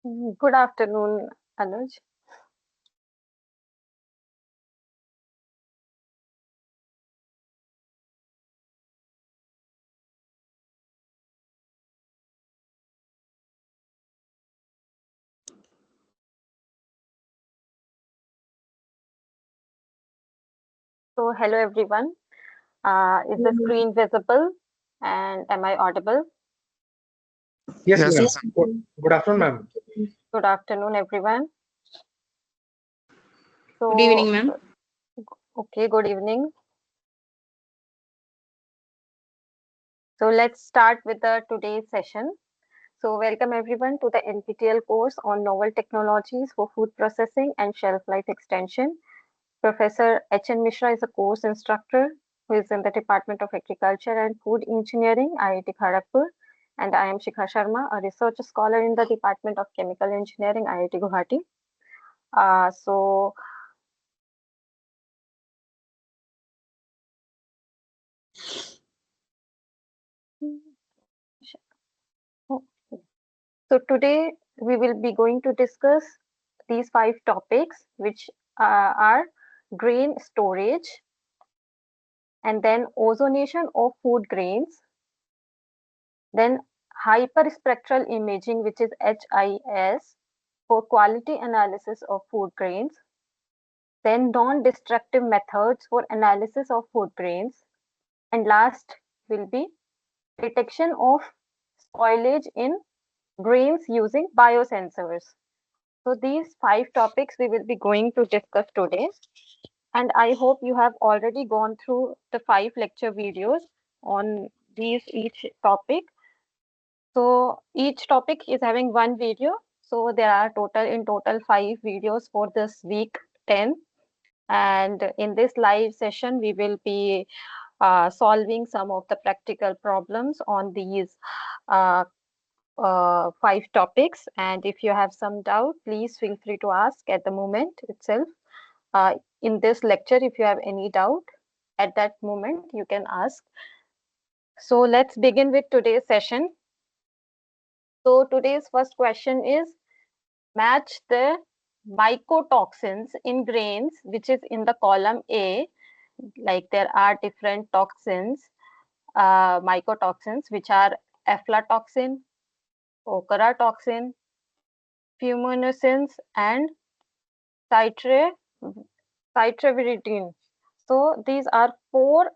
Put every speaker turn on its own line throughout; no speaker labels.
Good afternoon, Anuj. So, hello everyone. Is the screen visible and am I audible?
Yes,
Yes,
ma'am.
ma'am.
Good afternoon, ma'am.
Good afternoon, everyone.
Good evening,
So,
ma'am.
okay, good evening. So, let's start with the today's session. So, welcome everyone to the NPTEL course on novel technologies for food processing and shelf life extension. Professor H.N. Mishra is a course instructor who is in the Department of Agriculture and Food Engineering, IIT Kharagpur. And I am Shikha Sharma, a research scholar in the Department of Chemical Engineering, IIT Guwahati. So, so today we will be going to discuss these 5 topics, which are grain storage, and then ozonation of food grains, then hyperspectral imaging, which is HIS, for quality analysis of food grains, then non-destructive methods for analysis of food grains, and last will be detection of spoilage in grains using biosensors. So these 5 topics we will be going to discuss today, and I hope you have already gone through the 5 lecture videos on these each topic. So each topic is having one video. So there are total 5 videos for this week 10. And in this live session, we will be solving some of the practical problems on these uh, 5 topics. And if you have some doubt, please feel free to ask at the moment itself. In this lecture, if you have any doubt at that moment, you can ask. So let's begin with today's session. So today's first question is match the mycotoxins in grains, which is in the column A. Like there are different toxins, mycotoxins, which are aflatoxin, ochratoxin, fumonisin, and citre, citraviridine. So these are 4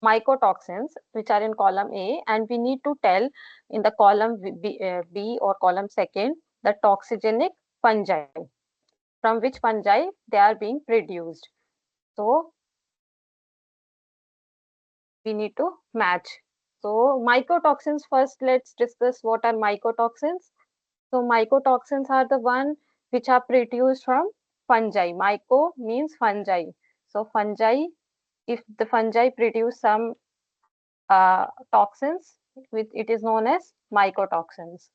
mycotoxins which are in column A, and we need to tell in the column B or column second the toxigenic fungi, from which fungi they are being produced. So we need to match. So mycotoxins, first let's discuss what are mycotoxins. So mycotoxins are the one which are produced from fungi. Myco means fungi. So fungi, if the fungi produce some toxins, which it is known as mycotoxins.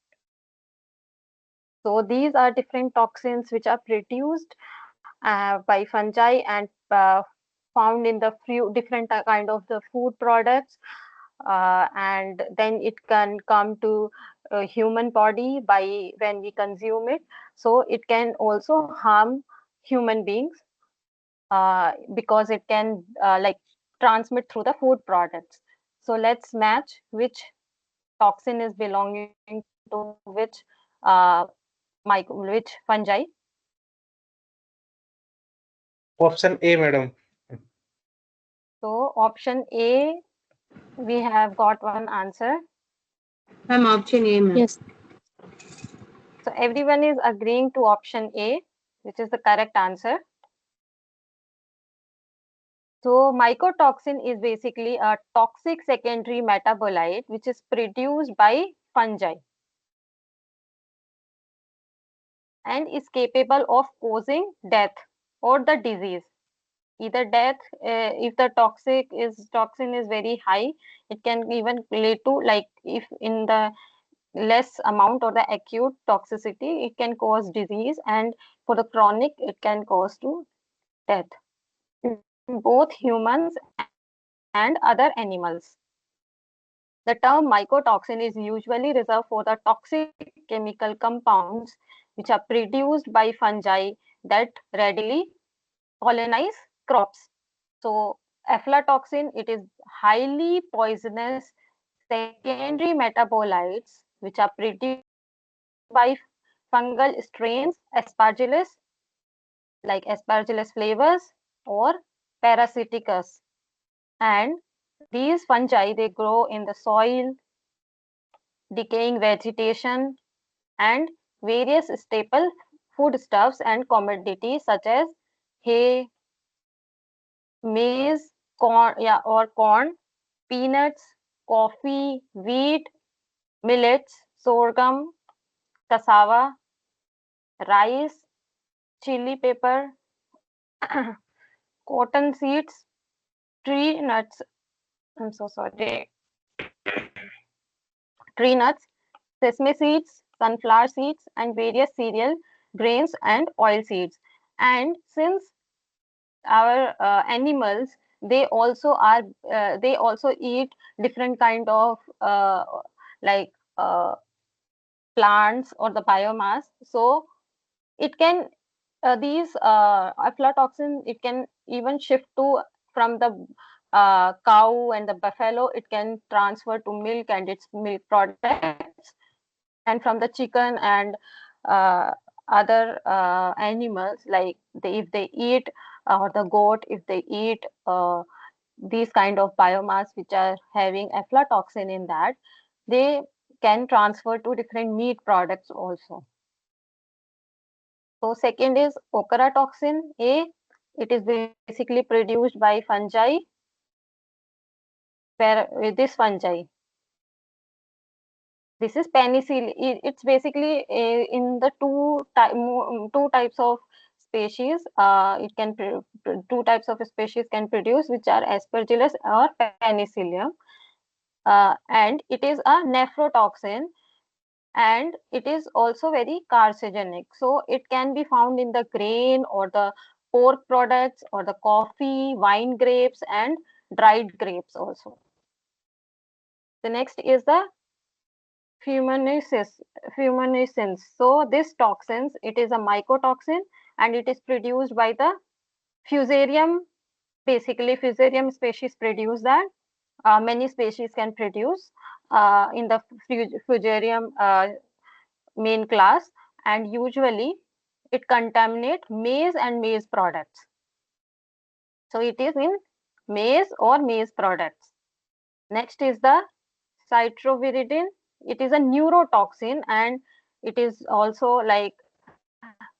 So these are different toxins which are produced by fungi and found in the few different kind of the food products, and then it can come to a human body by when we consume it. So it can also harm human beings because it can like transmit through the food products. So let's match which toxin is belonging to which which fungi.
Option A, madam.
So option A, we have got one answer.
Ma'am, option A, ma'am.
Yes.
So everyone is agreeing to option A, which is the correct answer. So mycotoxin is basically a toxic secondary metabolite which is produced by fungi and is capable of causing death or the disease. Either death, if the toxin is very high, it can even lead to, like, if in the less amount or the acute toxicity, it can cause disease, and for the chronic, it can cause to death in both humans and other animals. The term mycotoxin is usually reserved for the toxic chemical compounds which are produced by fungi that readily colonize crops. So aflatoxin, it is highly poisonous secondary metabolites which are produced by fungal strains, aspergillus, like aspergillus flavus or parasiticus. And these fungi, they grow in the soil, decaying vegetation, and various staple foodstuffs and commodities such as hay, maize, corn, or corn, peanuts, coffee, wheat, millets, sorghum, cassava, rice, chili pepper, cotton seeds, tree nuts. I'm so sorry. Tree nuts, sesame seeds, sunflower seeds, and various cereal grains and oil seeds. And since our animals, they also are they also eat different kind of like uh, plants or the biomass. So it can these aflatoxin, it can even shift to from the cow and the buffalo, it can transfer to milk and its milk products, and from the chicken and uh, other animals, like if they eat or the goat, if they eat these kind of biomass which are having aflatoxin in that, they can transfer to different meat products also. So second is ochratoxin A. It is basically produced by fungi, where this fungi. This is penicillin. It's basically in the two types of species. It can two types of species can produce, which are Aspergillus or Penicillium, and it is a nephrotoxin, and it is also very carcinogenic. So it can be found in the grain or the pork products or the coffee, wine grapes, and dried grapes also. The next is the fuminescence. Fuminescence. So this toxins, it is a mycotoxin, and it is produced by the fusarium. Basically, fusarium species produce that. Many species can produce in the fusarium main class, and usually it contaminate maize and maize products. So it is in maize or maize products. Next is the citroviridin. It is a neurotoxin, and it is also like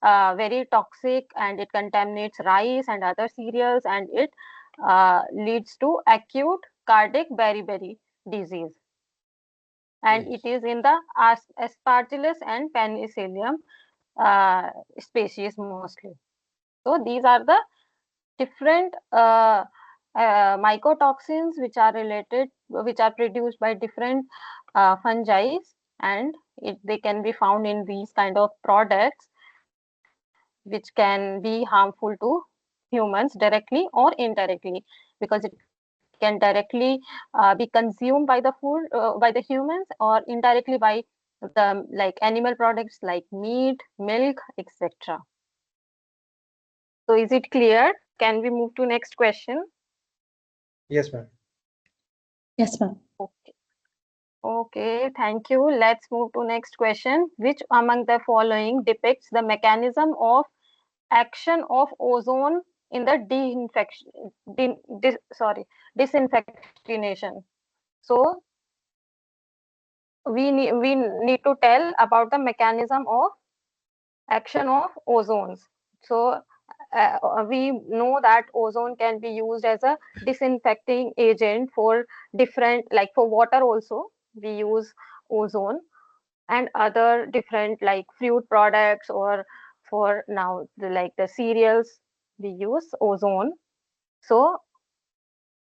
very toxic, and it contaminates rice and other cereals, and it leads to acute cardiac beriberi disease. And it
Yes.
is in the aspergillus and penicillium species mostly. So these are the different mycotoxins which are related, which are produced by different fungi, and they can be found in these kind of products, which can be harmful to humans directly or indirectly, because it can directly be consumed by the food by the humans, or indirectly by the like animal products like meat, milk, etc. So is it clear? Can we move to next question?
Yes, ma'am.
Yes, ma'am.
Okay. Okay, thank you. Let's move to next question. Which among the following depicts the mechanism of action of ozone in the disinfectination? So we need to tell about the mechanism of action of ozones. So we know that ozone can be used as a disinfecting agent for different, like for water also we use ozone, and other different like fruit products, or for now like the cereals we use ozone. So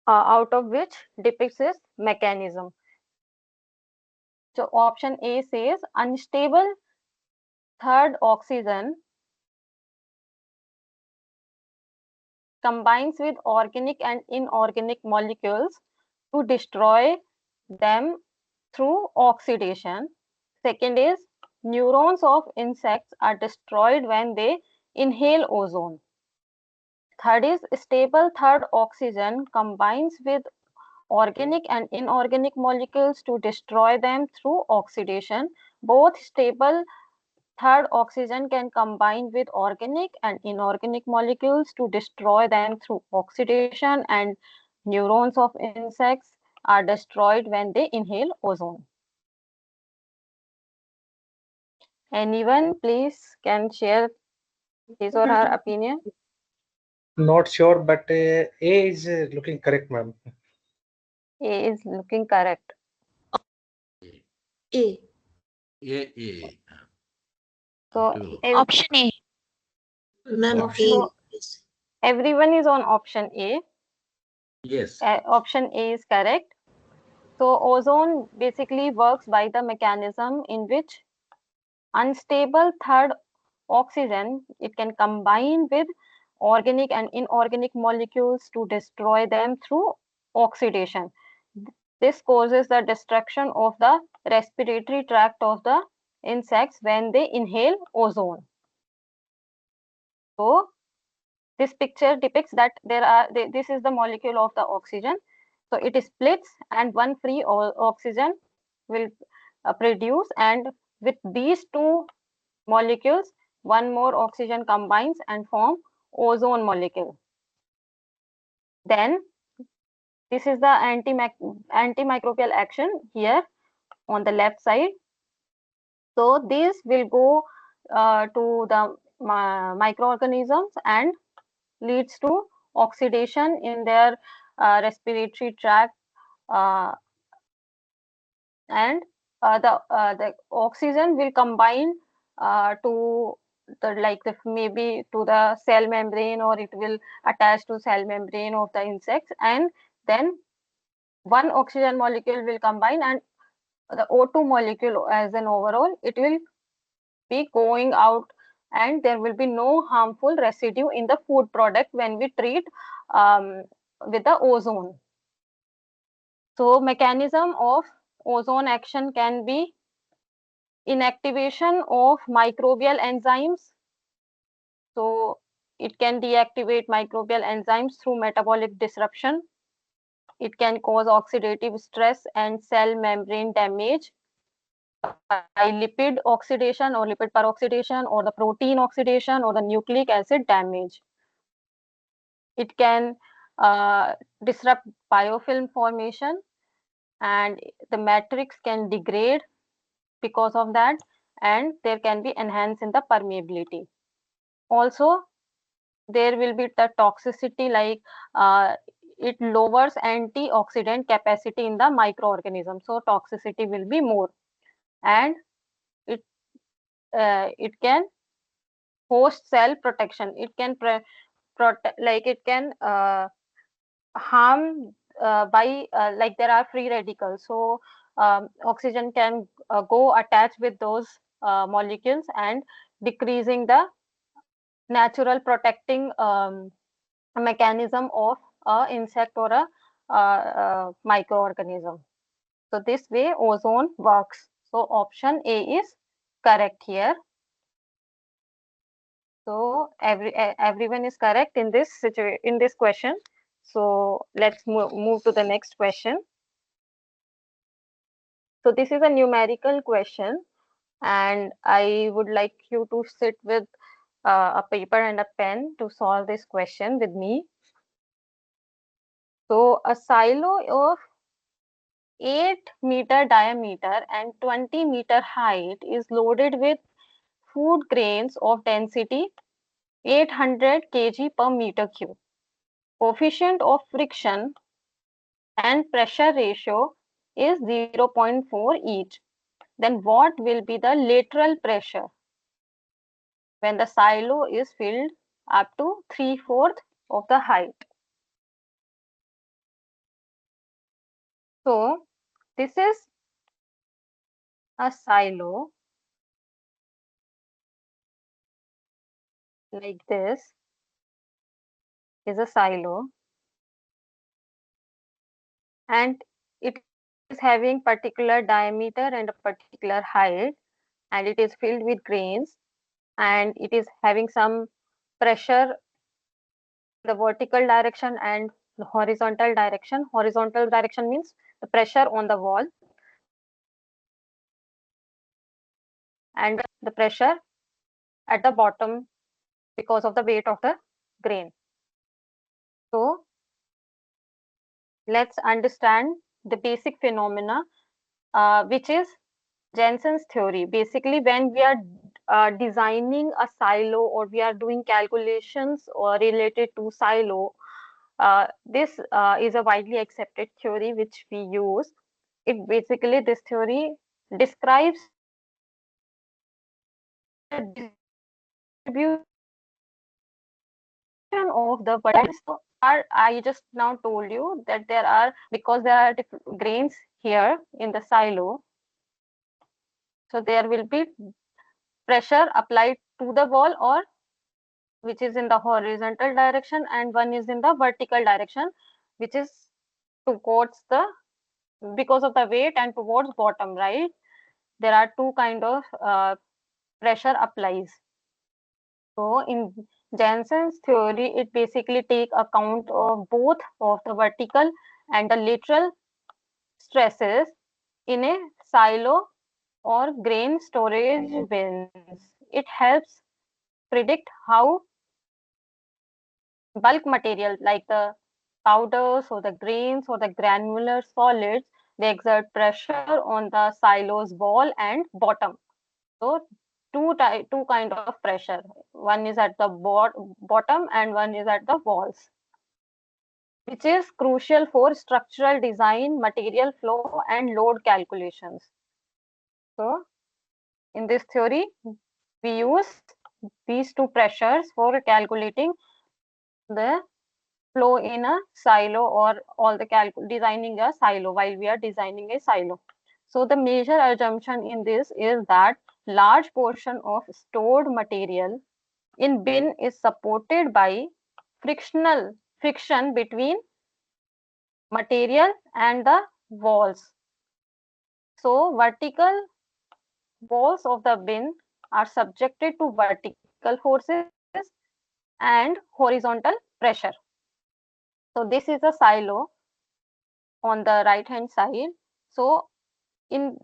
out of which depicts this mechanism. So option A says unstable third oxygen combines with organic and inorganic molecules to destroy them through oxidation. Second is neurons of insects are destroyed when they inhale ozone. Third is stable third oxygen combines with organic and inorganic molecules to destroy them through oxidation. Both stable third oxygen can combine with organic and inorganic molecules to destroy them through oxidation, and neurons of insects are destroyed when they inhale ozone. Anyone please can share his or her opinion?
Not sure, but A is looking correct, ma'am.
A is looking correct.
A.
A.
So,
Two.
Option A.
Ma'am,
Option.
A.
so everyone is on option A.
Yes.
Option A is correct. So ozone basically works by the mechanism in which unstable third oxygen, it can combine with organic and inorganic molecules to destroy them through oxidation. This causes the destruction of the respiratory tract of the insects when they inhale ozone. So this picture depicts that this is the molecule of the oxygen. So it splits and one free oxygen will produce, and with these two molecules, one more oxygen combines and form ozone molecule. Then this is the antimicrobial action here on the left side. So this will go to the microorganisms and leads to oxidation in their respiratory tract, uh, and the oxygen will combine to the maybe to the cell membrane, or it will attach to cell membrane of the insects, and then one oxygen molecule will combine, and the O2 molecule as an overall, it will be going out, and there will be no harmful residue in the food product when we treat um, with the ozone. So mechanism of ozone action can be inactivation of microbial enzymes. So it can deactivate microbial enzymes through metabolic disruption. It can cause oxidative stress and cell membrane damage by lipid oxidation or lipid peroxidation, or the protein oxidation, or the nucleic acid damage. It can disrupt biofilm formation, and the matrix can degrade because of that, and there can be enhance in the permeability. Also, there will be the toxicity, like it lowers antioxidant capacity in the microorganism, so toxicity will be more, and it it can host cell protection. It can protect, like it can harm by like there are free radicals, so oxygen can go attach with those molecules and decreasing the natural protecting mechanism of a insect or a microorganism. So this way ozone works. So option A is correct here. So everyone is correct in this in this question. So let's move to the next question. So this is a numerical question, and I would like you to sit with a paper and a pen to solve this question with me. So a silo of 8-meter diameter and 20-meter height is loaded with food grains of density 800 kg per meter cube. Coefficient of friction and pressure ratio is 0.4 each. Then what will be the lateral pressure when the silo is filled up to 3/4 of the height? So this is a silo like this is a silo, and it is having particular diameter and a particular height, and it is filled with grains, and it is having some pressure in the vertical direction and the horizontal direction. Horizontal direction means the pressure on the wall, and the pressure at the bottom because of the weight of the grain. So let's understand the basic phenomena, which is Jensen's theory. Basically, when we are designing a silo or we are doing calculations or related to silo, this is a widely accepted theory which we use. It basically, this theory describes the distribution of the vertices. So I just now told you that there are, because there are different grains here in the silo, so there will be pressure applied to the wall, or which is in the horizontal direction, and one is in the vertical direction, which is towards the, because of the weight and towards bottom, right? There are two kind of pressure applies. So in Jensen's theory, it basically take account of both of the vertical and the lateral stresses in a silo or grain storage bins. It helps predict how bulk material like the powders or the grains or the granular solids, they exert pressure on the silo's wall and bottom. So two kind of pressure. One is at the bottom and one is at the walls, which is crucial for structural design, material flow, and load calculations. So in this theory, we use these two pressures for calculating the flow in a silo, or all the designing a silo while we are designing a silo. So the major assumption in this is that large portion of stored material in bin is supported by friction between material and the walls. So vertical walls of the bin are subjected to vertical forces and horizontal pressure. So this is a silo on the right hand side. So in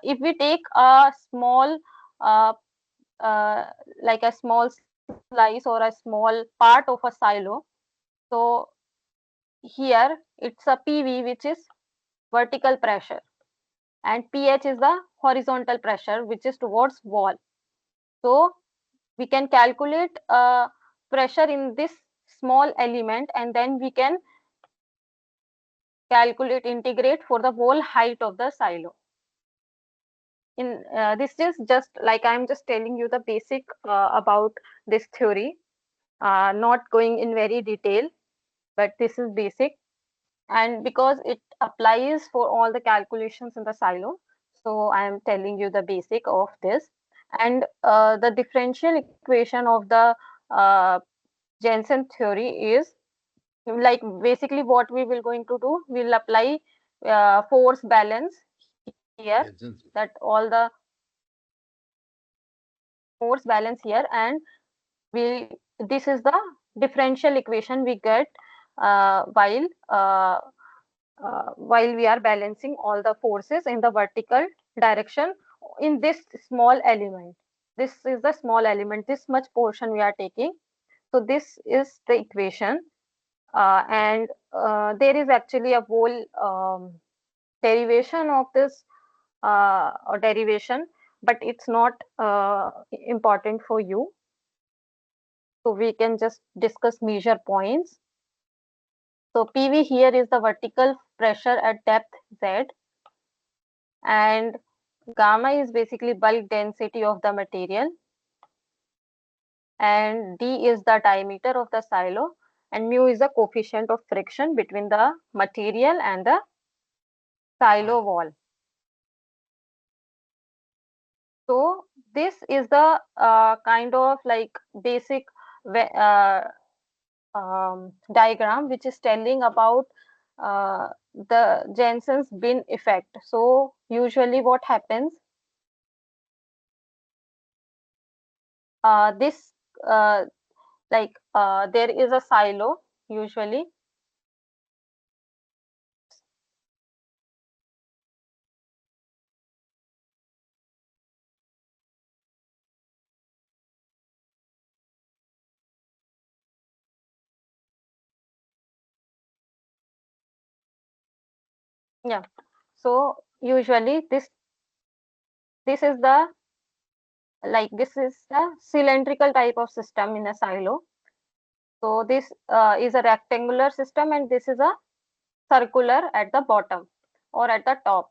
if we take a small uh, uh, like a small slice or a small part of a silo, so here it's a PV, which is vertical pressure, and pH is the horizontal pressure, which is towards wall. So we can calculate pressure in this small element, and then we can calculate, integrate for the whole height of the silo. In this is just like I'm just telling you the basic about this theory, not going in very detail, but this is basic, and because it applies for all the calculations in the silo, so I am telling you the basic of this. And the differential equation of the uh, Jensen theory is like, basically what we will going to do, we'll apply force balance here,
Jensen's.
that all the force balance here, and we, this is the differential equation we get uh, while uh, while we are balancing all the forces in the vertical direction in this small element. This is the small element, this much portion we are taking. So this is the equation, and there is actually a whole derivation of this or derivation, but it's not important for you. So we can just discuss measure points. So PV here is the vertical pressure at depth Z, and gamma is basically bulk density of the material, and D is the diameter of the silo, and mu is the coefficient of friction between the material and the silo wall. So this is the kind of like basic diagram which is telling about the Jensen's bin effect. So usually what happens, this there is a silo usually. Yeah, so usually this is the this is a cylindrical type of system in a silo. So this is a rectangular system, and this is a circular at the bottom or at the top,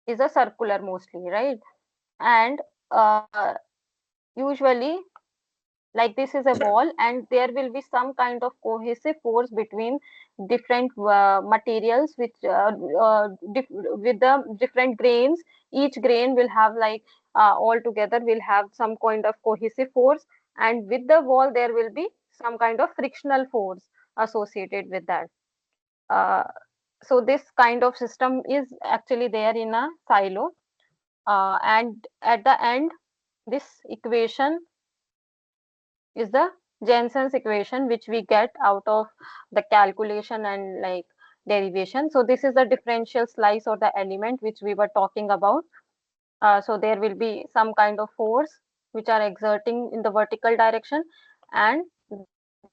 is a circular mostly, right? And usually this is a wall, and there will be some kind of cohesive force between different materials which with the different grains. Each grain will have all together will have some kind of cohesive force, and with the wall there will be some kind of frictional force associated with that. uh, so this kind of system is actually there in a silo, and at the end this equation is the Jensen's equation, which we get out of the calculation and derivation. So this is the differential slice or the element which we were talking about. So there will be some kind of force which are exerting in the vertical direction, and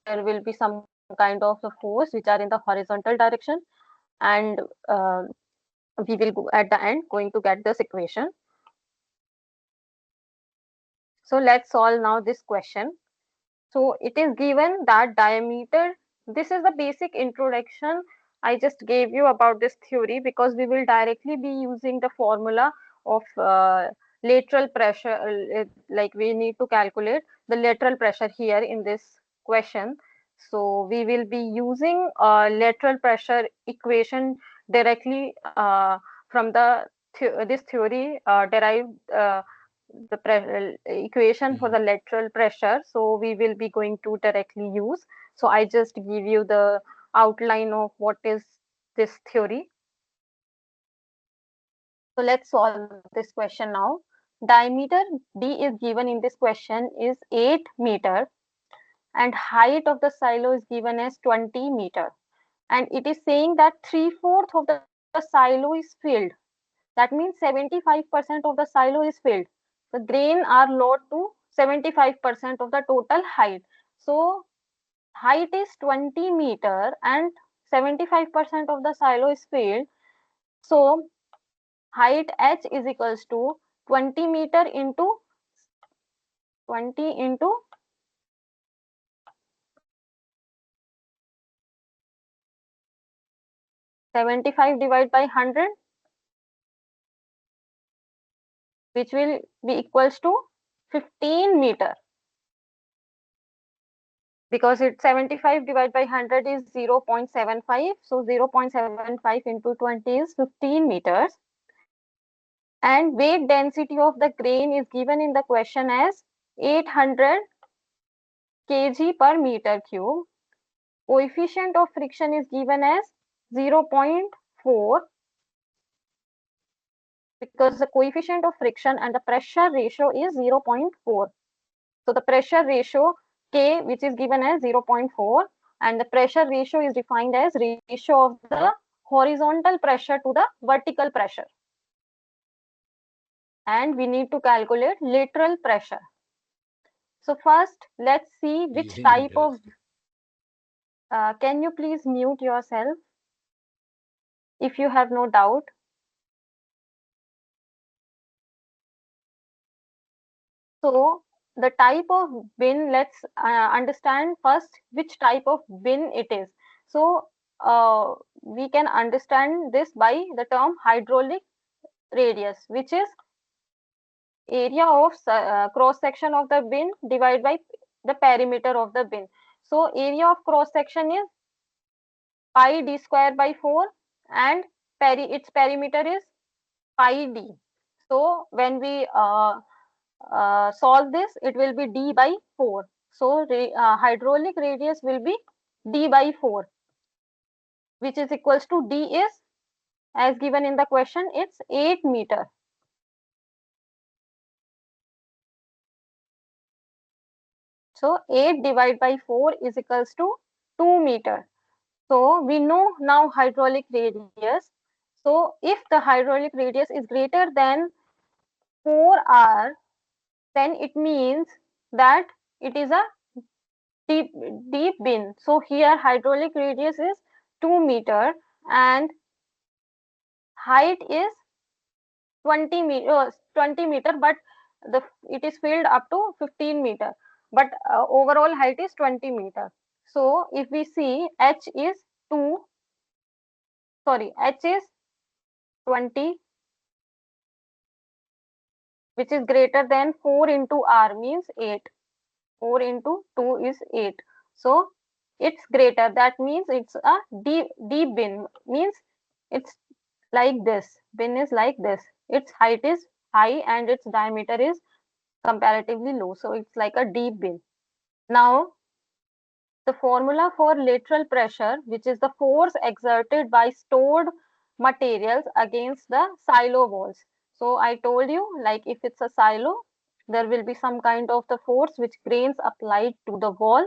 there will be some kind of the force which are in the horizontal direction, and we will go at the end going to get this equation. So let's solve now this question. So it is given that diameter, this is the basic introduction I just gave you about this theory, because we will directly be using the formula of lateral pressure, we need to calculate the lateral pressure here in this question. So we will be using lateral pressure equation directly from this theory derived the equation for the lateral pressure. So we will be going to directly use. So I just give you the outline of what is this theory. So let's solve this question now. Diameter D is given in this question is 8 meter, and height of the silo is given as 20 meter. And it is saying that 3/4 of the silo is filled. That means 75% of the silo is filled. The grain are lowered to 75% of the total height. So height is 20 meter and 75% of the silo is filled. So height h is equals to 20 meter into 20 into 75 divided by 100, which will be equals to 15 meter, because it's 75 divided by 100 is 0.75. So 0.75 into 20 is 15 meters. And weight density of the grain is given in the question as 800 kg per meter cube. Coefficient of friction is given as 0.4, because the coefficient of friction and the pressure ratio is 0.4. So the pressure ratio K, which is given as 0.4, and the pressure ratio is defined as ratio of the horizontal pressure to the vertical pressure. And we need to calculate lateral pressure. So first, let's see which
Easy
type
meters.
of, can you please mute yourself if you have no doubt? So the type of bin, let's understand first which type of bin it is. So we can understand this by the term hydraulic radius, which is area of cross section of the bin divided by the perimeter of the bin. So area of cross section is pi d square by 4, and its perimeter is pi d. So when we solve this, it will be d by 4. So hydraulic radius will be d by 4, which is equals to d is, as given in the question, it's 8 meter. So 8 divided by 4 is equals to 2 meter. So we know now hydraulic radius. So if the hydraulic radius is greater than 4r, then it means that it is a deep bin. So here hydraulic radius is 2 meter and height is 20 meter, but it is filled up to 15 meter, but overall height is 20 meter. So if we see h is 20, which is greater than 4 into r means 8. 4 into 2 is 8. So it's greater. That means it's a deep bin. Means it's like this. Bin is like this. Its height is high and its diameter is comparatively low. So it's like a deep bin. Now the formula for lateral pressure, which is the force exerted by stored materials against the silo walls. So I told you, like if it's a silo, there will be some kind of the force which grains applied to the wall,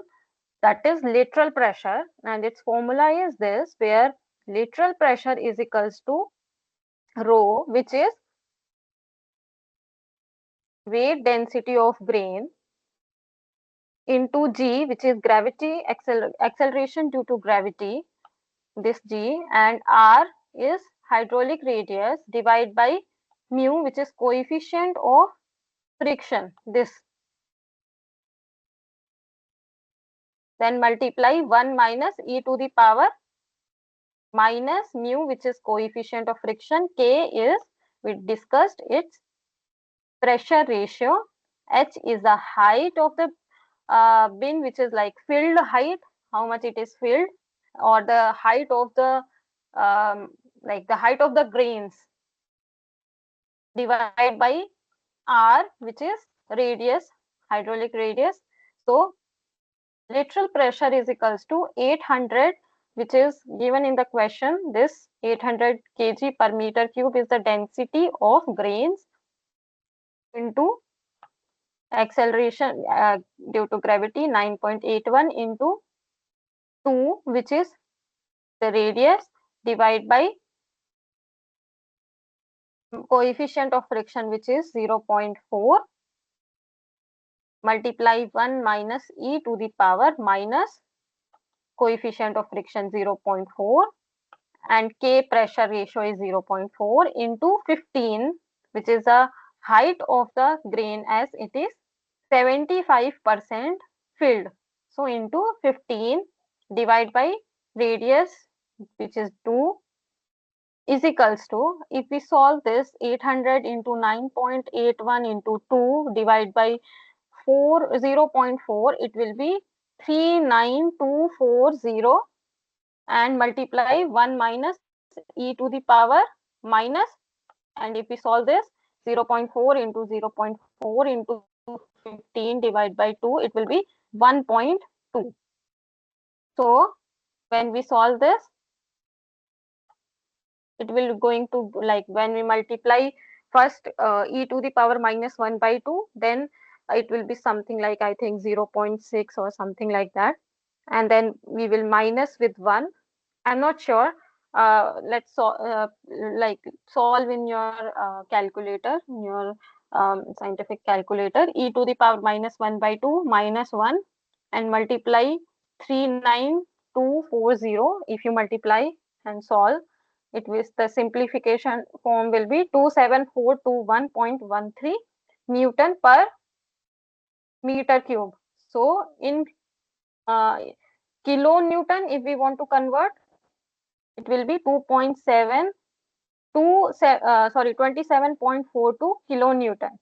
that is lateral pressure, and its formula is this, where lateral pressure is equals to rho, which is weight density of grain, into g, which is gravity acceleration due to gravity, this g, and r is hydraulic radius, divided by mu, which is coefficient of friction, this. Then multiply 1 minus e to the power minus mu, which is coefficient of friction. K is, we discussed, its pressure ratio. H is the height of the bin, which is like filled height, how much it is filled, or the height of the like the height of the grains, divided by r, which is radius, hydraulic radius. So lateral pressure is equals to 800, which is given in the question. This 800 kg per meter cube is the density of grains into acceleration due to gravity 9.81 into 2, which is the radius, divided by coefficient of friction, which is 0.4, multiply 1 minus e to the power minus coefficient of friction 0.4, and K pressure ratio is 0.4 into 15, which is the height of the grain, as it is 75% filled. So into 15 divided by radius, which is 2, is equals to, if we solve this, 800 into 9.81 into 2 divided by 0.4, it will be 39240, and multiply 1 minus e to the power minus, and if we solve this, 0.4 into 0.4 into 15 divided by 2, it will be 1.2. So when we solve this, it will going to, like when we multiply first e to the power minus 1 by 2, then it will be something like, I think 0.6 or something like that, and then we will minus with 1. I'm not sure. Let's like solve in your calculator, in your scientific calculator. E to the power minus 1 by 2 minus 1, and multiply 39240. If you multiply and solve, it will, the simplification form will be 27421.13 Newton per meter cube. So in kilonewton, if we want to convert, it will be 27.42 kilonewton.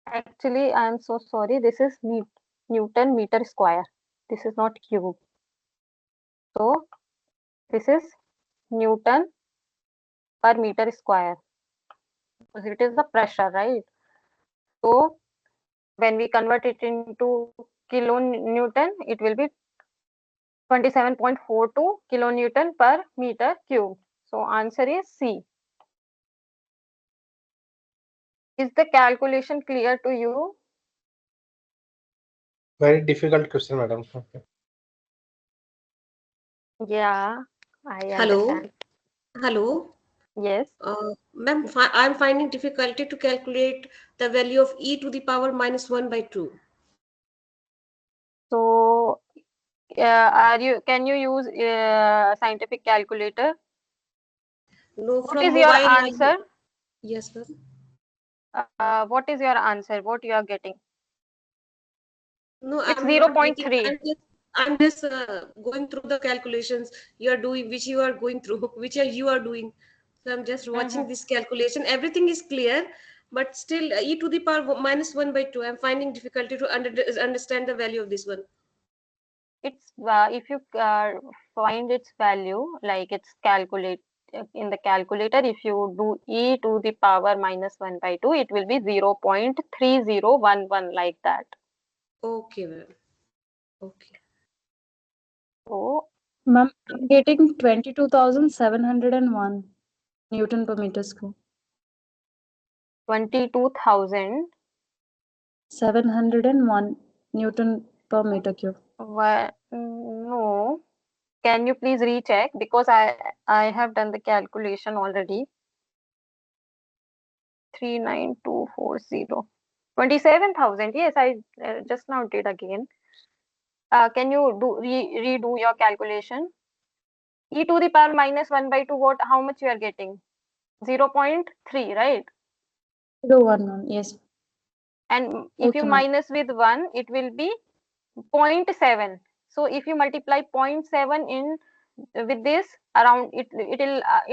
Actually, I am so sorry. This is Newton meter square. This is not cube. So this is Newton per meter square, because it is the pressure, right? So when we convert it into kilonewton, it will be 27.42 kilonewton per meter cube. So answer is C. Is the calculation clear to you?
Very difficult question, madam.
Yeah, I
Hello.
understand.
Hello.
Yes.
Ma'am, I'm finding difficulty to calculate the value of e to the power minus 1 by 2.
So, can you use scientific calculator?
No,
What
from
is your
mobile.
answer?
Yes, ma'am.
What is your answer? What you are getting?
No,
It's
I'm not getting.
0.3.
I'm just going through the calculations you are doing, which you are going through, which you are doing. So I'm just watching this calculation. Everything is clear, but still e to the power minus 1 by 2. I'm finding difficulty to understand the value of this one.
It's if you find its value, like it's calculate in the calculator, if you do e to the power minus 1 by 2, it will be 0.3011 like that.
Okay, ma'am. Okay.
So
Ma'am, I'm getting 22,701 Newton per meter square.
22,000.
701 Newton per meter cube.
No. Can you please recheck, because I have done the calculation already. 39240. 27,000. Yes, I just now did again. Can you redo your calculation? E to the power minus 1 by 2, what? How much you are getting? 0.3, right?
01, ma'am. Yes.
And if you
Okay, ma'am.
minus with 1, it will be 0.7. So if you multiply 0.7 in with this, around it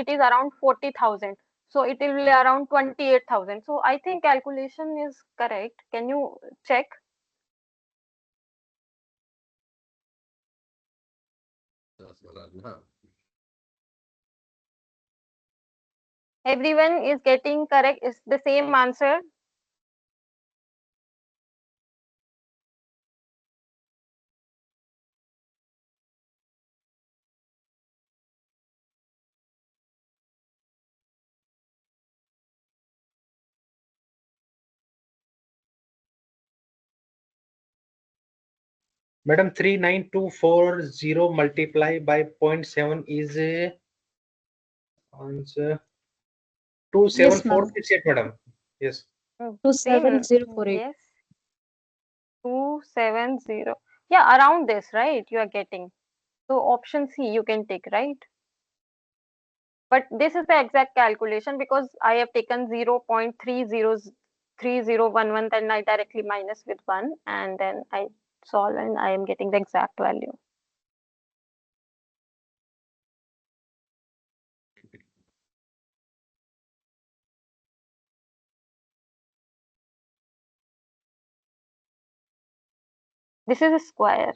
is around 40,000. So it will be around 28,000. So I think calculation is correct. Can you check? Everyone is getting correct. Is the same answer?
Madam, 39240 multiplied by 0.7 is answer
Yes, ma'am.
27468, madam. Yes.
Same.
27048.
Yes. 270. Yeah, around this, right? You are getting. So option C you can take, right? But this is the exact calculation, because I have taken 0.303011, then I directly minus with 1, and then I solve and I am getting the exact value. This is a square.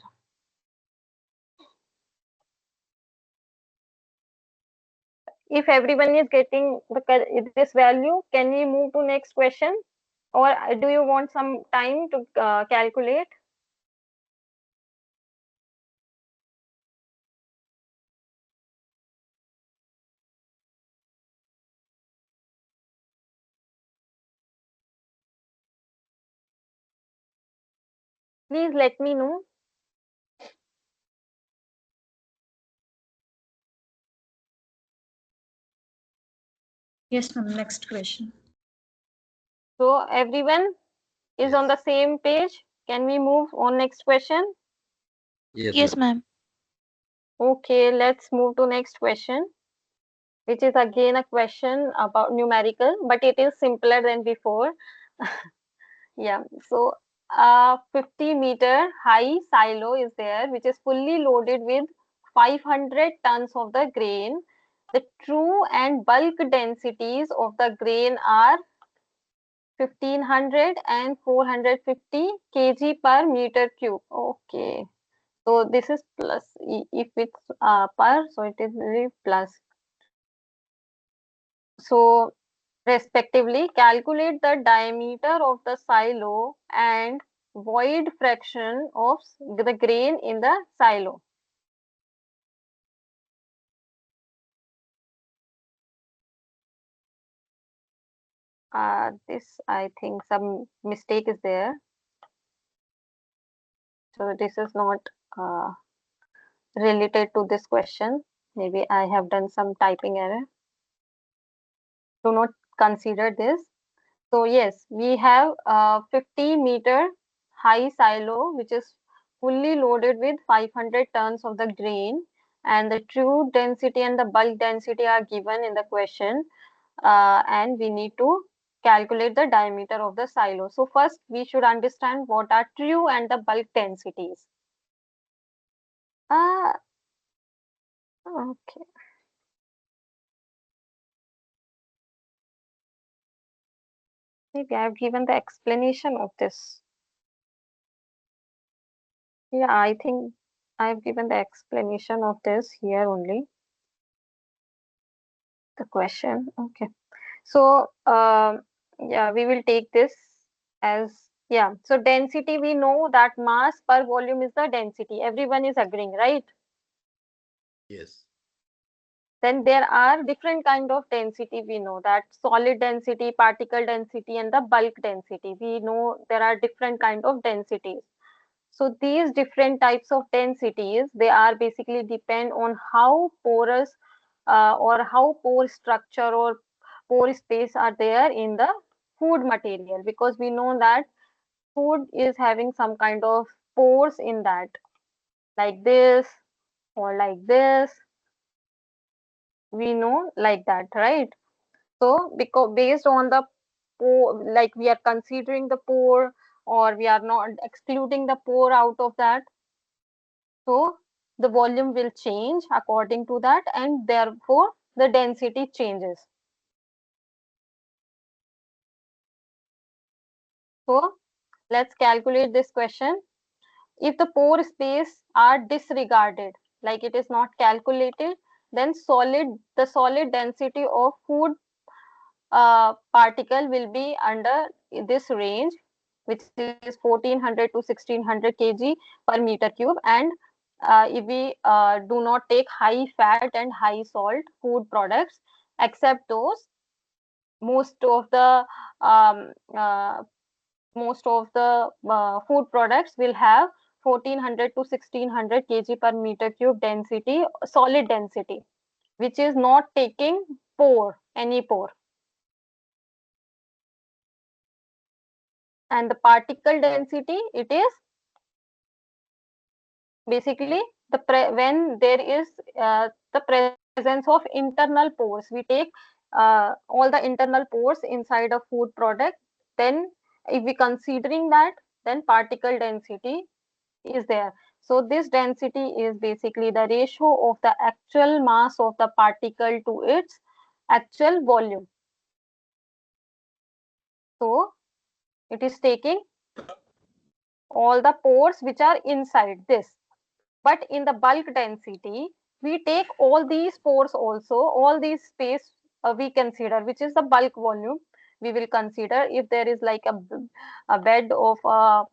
If everyone is getting this value, can we move to next question, or do you want some time to calculate? Please let me know.
Yes, ma'am. Next question.
So everyone is on the same page. Can we move on next question?
Yes,
ma'am.
Okay, let's move to next question, which is again a question about numerical, but it is simpler than before. Yeah, so a 50-meter high silo is there, which is fully loaded with 500 tons of the grain. The true and bulk densities of the grain are 1500 and 450 kg per meter cube. Okay, so this is plus. If it's per, so it is really plus. So respectively, calculate the diameter of the silo and void fraction of the grain in the silo. This, I think some mistake is there. So this is not uh, related to this question. Maybe I have done some typing error. Do not consider this. So yes, we have a 50-meter high silo which is fully loaded with 500 tons of the grain, and the true density and the bulk density are given in the question, and we need to calculate the diameter of the silo. So first we should understand what are true and the bulk densities. Uh, okay. Maybe I have given the explanation of this. Yeah, I think I have given the explanation of this here only. The question. Okay. So, yeah, we will take this as, yeah. So density, we know that mass per volume is the density. Everyone is agreeing, right?
Yes.
Then there are different kind of density. We know that solid density, particle density, and the bulk density. We know there are different kind of densities. So these different types of densities, they are basically depend on how porous or how pore structure or pore space are there in the food material, because we know that food is having some kind of pores in that, like this or like this. We know like that, right? So because based on the pore, like we are considering the pore or we are not excluding the pore out of that, so the volume will change according to that, and therefore the density changes. So let's calculate this question. If the pore space are disregarded, like it is not calculated, then the solid density of food particle will be under this range, which is 1400 to 1600 kg per meter cube. And if we do not take high fat and high salt food products, except those, most of the um, uh, food products will have 1400 to 1600 kg per meter cube density, solid density, which is not taking any pore. And the particle density, it is basically when there is the presence of internal pores. We take all the internal pores inside a food product. Then if we considering that, then particle density is there. So this density is basically the ratio of the actual mass of the particle to its actual volume. So it is taking all the pores which are inside this. But in the bulk density, we take all these pores also, all these space we consider, which is the bulk volume. We will consider if there is like a bed of uh,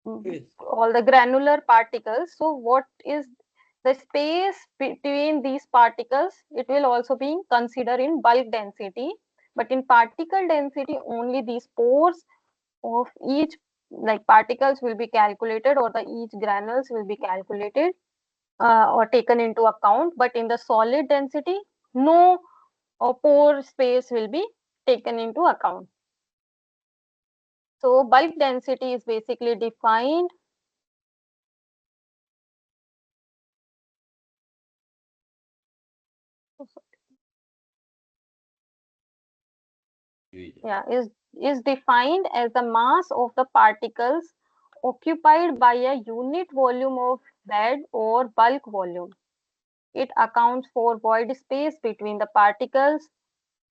all the granular particles. So what is the space between these particles? It will also be considered in bulk density. But in particle density, only these pores of each like particles will be calculated, or the each granules will be calculated or taken into account. But in the solid density, no pore space will be taken into account. So bulk density is basically defined is defined as the mass of the particles occupied by a unit volume of bed or bulk volume. It accounts for void space between the particles.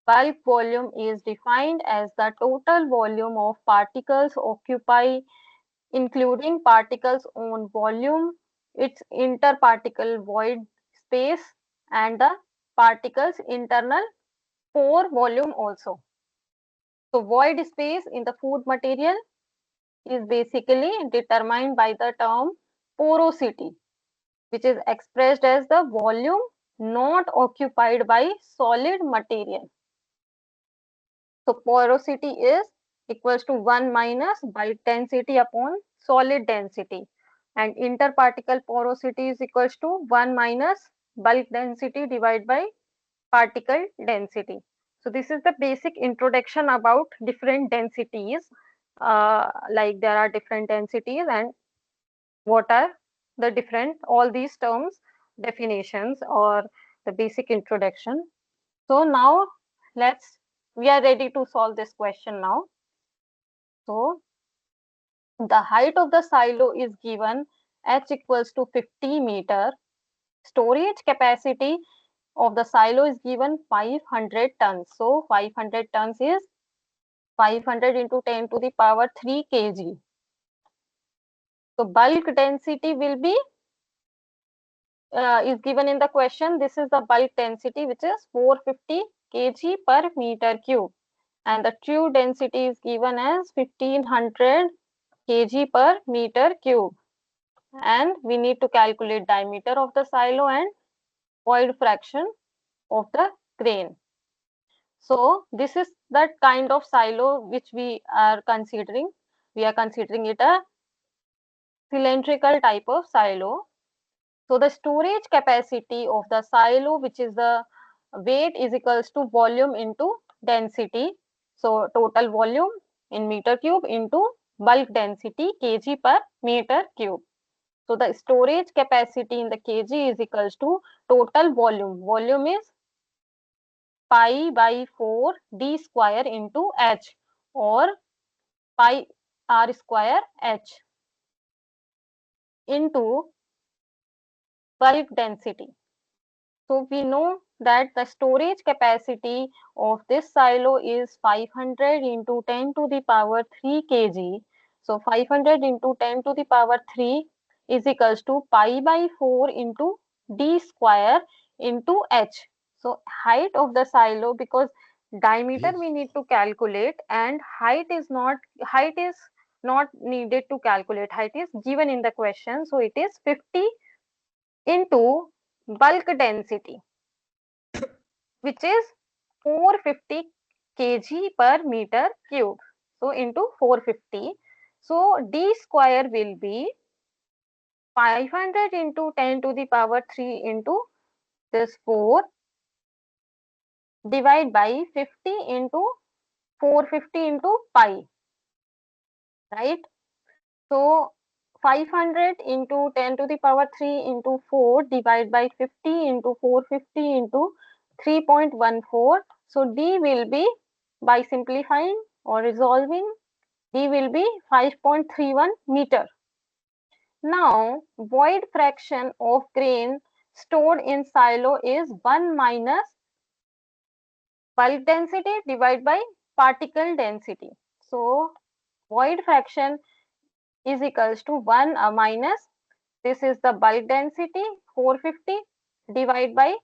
Bulk volume is defined as the total volume of particles occupied, including particles' own volume, its interparticle void space, and the particle's internal pore volume also. So void space in the food material is basically determined by the term porosity, which is expressed as the volume not occupied by solid material. So porosity is equals to 1 minus bulk density upon solid density, and interparticle porosity is equals to 1 minus bulk density divided by particle density. So this is the basic introduction about different densities. Like there are different densities and what are the different, all these terms, definitions or the basic introduction. So now we are ready to solve this question now. So the height of the silo is given h equals to 50 meter. Storage capacity of the silo is given 500 tons. So 500 tons is 500 into 10 to the power 3 kg. So bulk density will be is given in the question. This is the bulk density, which is 450 kg per meter cube, and the true density is given as 1500 kg per meter cube. And we need to calculate diameter of the silo and void fraction of the grain. So this is that kind of silo which we are considering. We are considering it a cylindrical type of silo. So the storage capacity of the silo, which is the weight, is equals to volume into density. So total volume in meter cube into bulk density kg per meter cube. So the storage capacity in the kg is equals to total volume. Volume is pi by 4 d square into h, or pi r square h into bulk density. So we know that the storage capacity of this silo is 500 into 10 to the power 3 kg. So 500 into 10 to the power 3 is equals to pi by 4 into d square into h. So height of the silo, because diameter
Yes.
we need to calculate and height is not needed to calculate. Height is given in the question. So it is 50 into bulk density, which is 450 kg per meter cube. So into 450. So d square will be 500 into 10 to the power 3 into this 4 divide by 50 into 450 into pi, right? So 500 into 10 to the power 3 into 4 divided by 50 into 450 into 3.14. So d will be, by simplifying or resolving, d will be 5.31 meter. Now void fraction of grain stored in silo is 1 minus bulk density divided by particle density. So void fraction is equals to 1 minus, this is the bulk density 450 divided by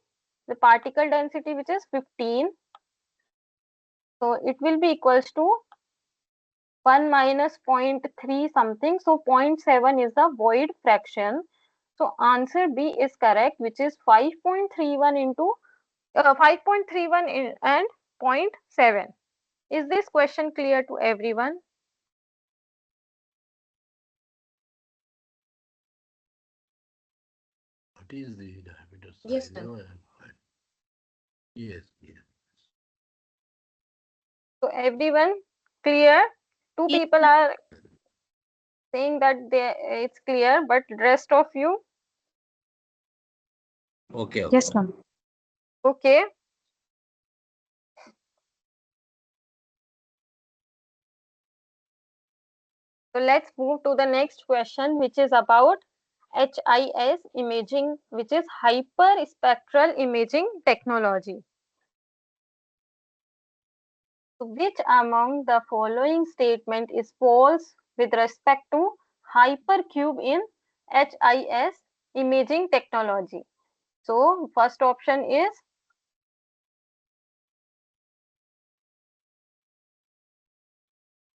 the particle density, which is 15. So it will be equals to 1 minus 0.3 something. So 0.7 is the void fraction. So answer B is correct, which is 5.31 into 5.31 and 0.7. Is this question clear to everyone?
What is the diameter
Yes,
silo?
ma'am.
Yes, yes.
So everyone clear? Two
Yes,
people are saying that it's clear, but rest of you,
Okay, okay.
yes, ma'am.
okay. So let's move to the next question, which is about HIS imaging, which is hyperspectral imaging technology. So which among the following statement is false with respect to hypercube in HIS imaging technology? So first option is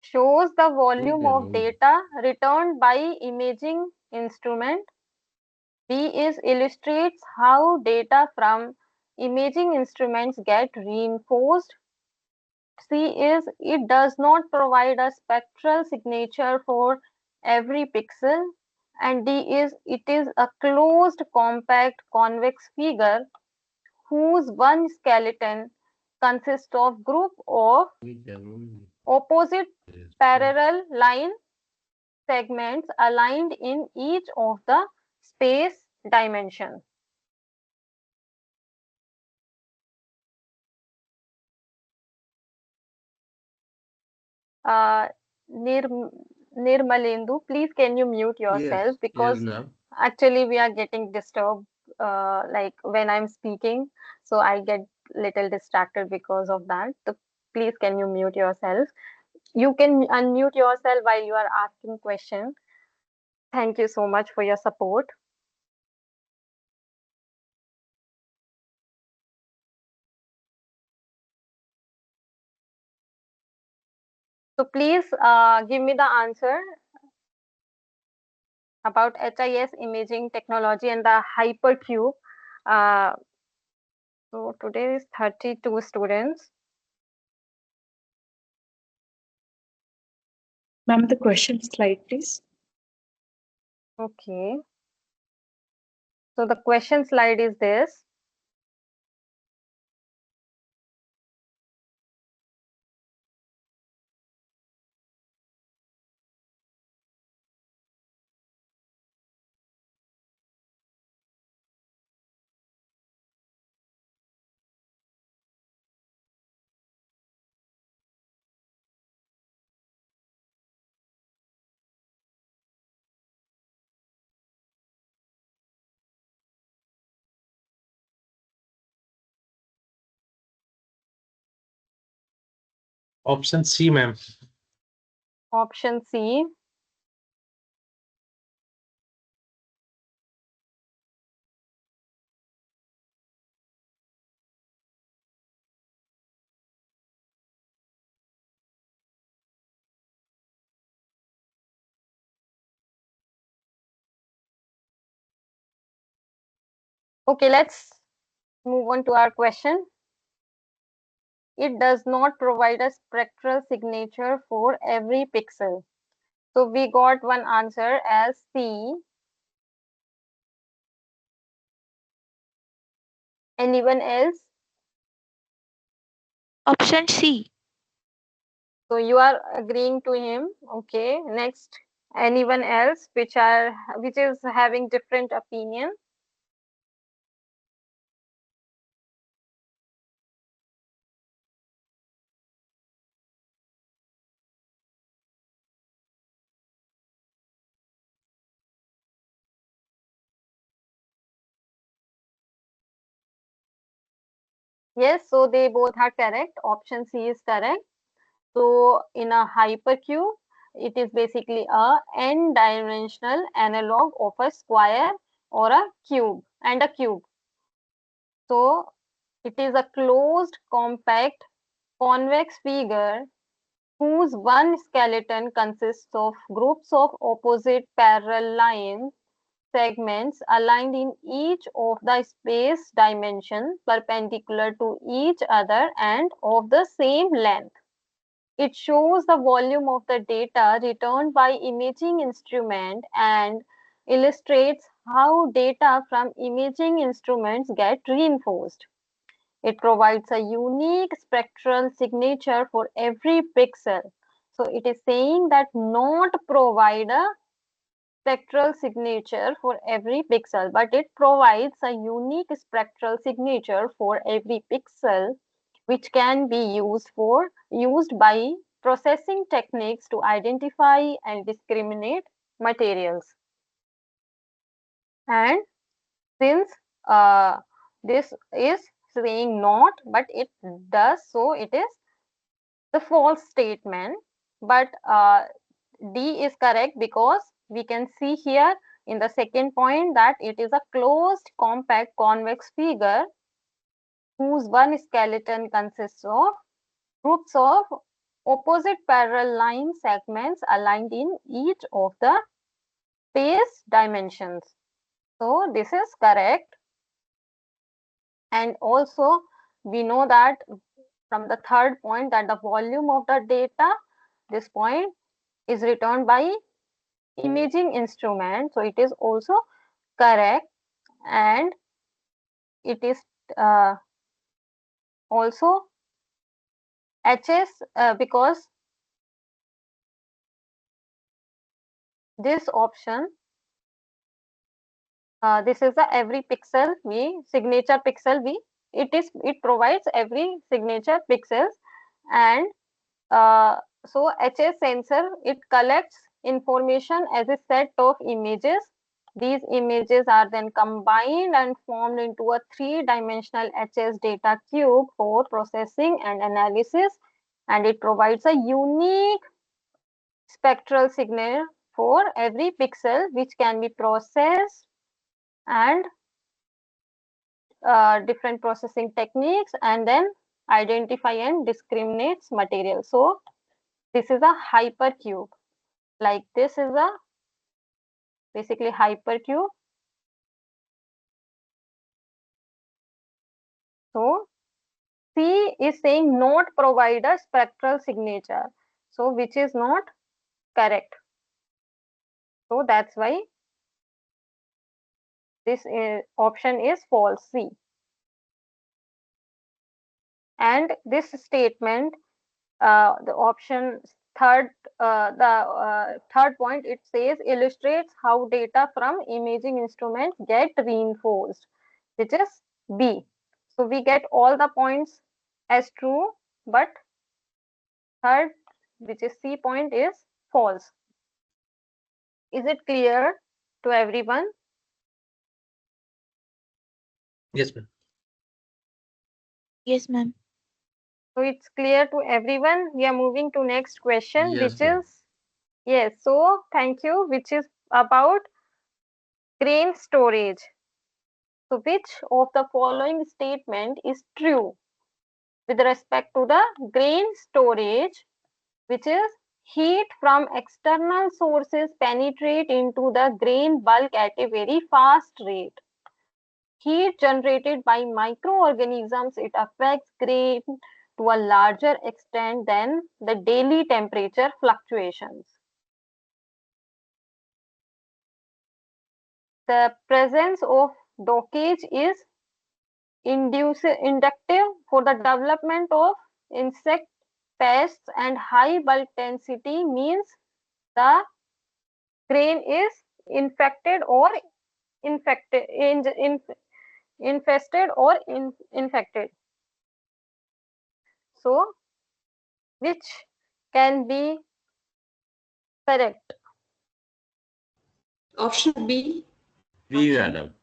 shows the volume
Okay,
of
no.
data returned by imaging instrument. B is illustrates how data from imaging instruments get reinforced. C is it does not provide a spectral signature for every pixel, and D is it is a closed compact convex figure whose one skeleton consists of group of opposite parallel line segments aligned in each of the space dimensions. Uh, Nir, Nirmalendu, please can you mute yourself, because
ma'am.
actually we are getting disturbed like when I'm speaking, so I get little distracted because of that. So please can you mute yourself? You can unmute yourself while you are asking question. Thank you so much for your support. So please give me the answer about HIS imaging technology and the hypercube. Uh, so today is 32 students.
Ma'am, the question slide, please.
Okay. So the question slide is this.
Option C, ma'am.
Option C. Okay, let's move on to our question. It does not provide a spectral signature for every pixel. So we got one answer as C. Anyone else?
Option C.
So you are agreeing to him. Okay, next. Anyone else which is having different opinion? Yes, so they both are correct. Option C is correct. So in a hypercube, it is basically a n-dimensional analog of a square or a cube and a cube. So it is a closed, compact, convex figure whose one skeleton consists of groups of opposite parallel line segments aligned in each of the space dimensions perpendicular to each other and of the same length. It shows the volume of the data returned by imaging instrument and illustrates how data from imaging instruments get reinforced. It provides a unique spectral signature for every pixel. So it is saying that not provide a spectral signature for every pixel, but it provides a unique spectral signature for every pixel, which can be used by processing techniques to identify and discriminate materials. And since this is saying not, but it does, so it is the false statement. But D is correct, because we can see here in the second point that it is a closed compact convex figure whose one skeleton consists of groups of opposite parallel line segments aligned in each of the space dimensions. So this is correct. And also we know that from the third point, that the volume of the data, this point is returned by imaging instrument. So it is also correct, and it is also HS because this option, this is the every pixel v signature pixel v. It provides every signature pixels, and so HS sensor, it collects information as a set of images. These images are then combined and formed into a three-dimensional HS data cube for processing and analysis, and it provides a unique spectral signal for every pixel, which can be processed and different processing techniques, and then identify and discriminates material. So this is a hypercube. Like this is a basically hypercube. So C is saying not provide a spectral signature, so which is not correct. So that's why this option is false, C. And this statement, the option third, the third point, it says illustrates how data from imaging instruments get reinforced, which is B. So we get all the points as true, but third, which is C point, is false. Is it clear to everyone?
Yes, ma'am.
Yes, ma'am.
So it's clear to everyone. We are moving to next question,
Yes,
which
ma'am.
is, yes, so thank you, which is about grain storage. So which of the following statement is true with respect to the grain storage, which is heat from external sources penetrate into the grain bulk at a very fast rate. Heat generated by microorganisms, it affects grain to a larger extent than the daily temperature fluctuations. The presence of dockage is inductive for the development of insect pests, and high bulk density means the grain is infected or infested or infected. So which can be correct?
Option B.
B, madam.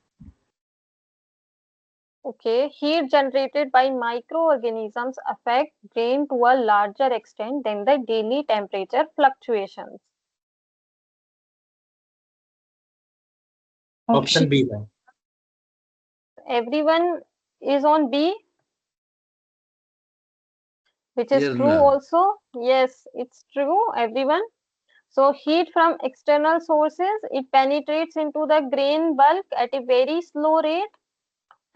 Okay, heat generated by microorganisms affect grain to a larger extent than the daily temperature fluctuations.
Option B, ma'am.
Everyone is on B, which is
Yes,
true
ma'am.
also. Yes, it's true, everyone. So heat from external sources, it penetrates into the grain bulk at a very slow rate,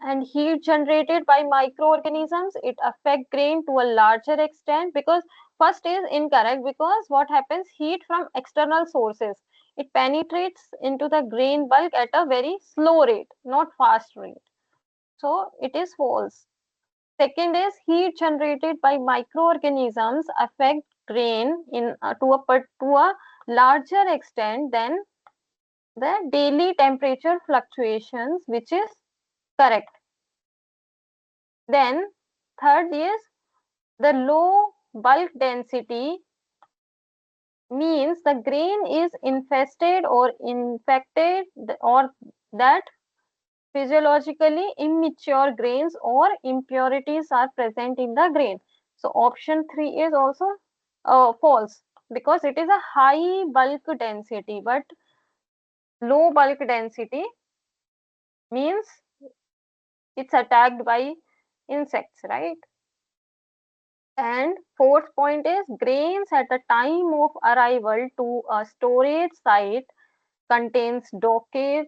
and heat generated by microorganisms, it affect grain to a larger extent, because first is incorrect, because what happens, heat from external sources, it penetrates into the grain bulk at a very slow rate, not fast rate. So it is false. Second is heat generated by microorganisms affect grain to a larger extent than the daily temperature fluctuations, which is correct. Then third is the low bulk density means the grain is infested or infected, or that physiologically immature grains or impurities are present in the grain. So option 3 is also false, because it is a high bulk density, but low bulk density means it's attacked by insects, right? And fourth point is grains at the time of arrival to a storage site contains dockage,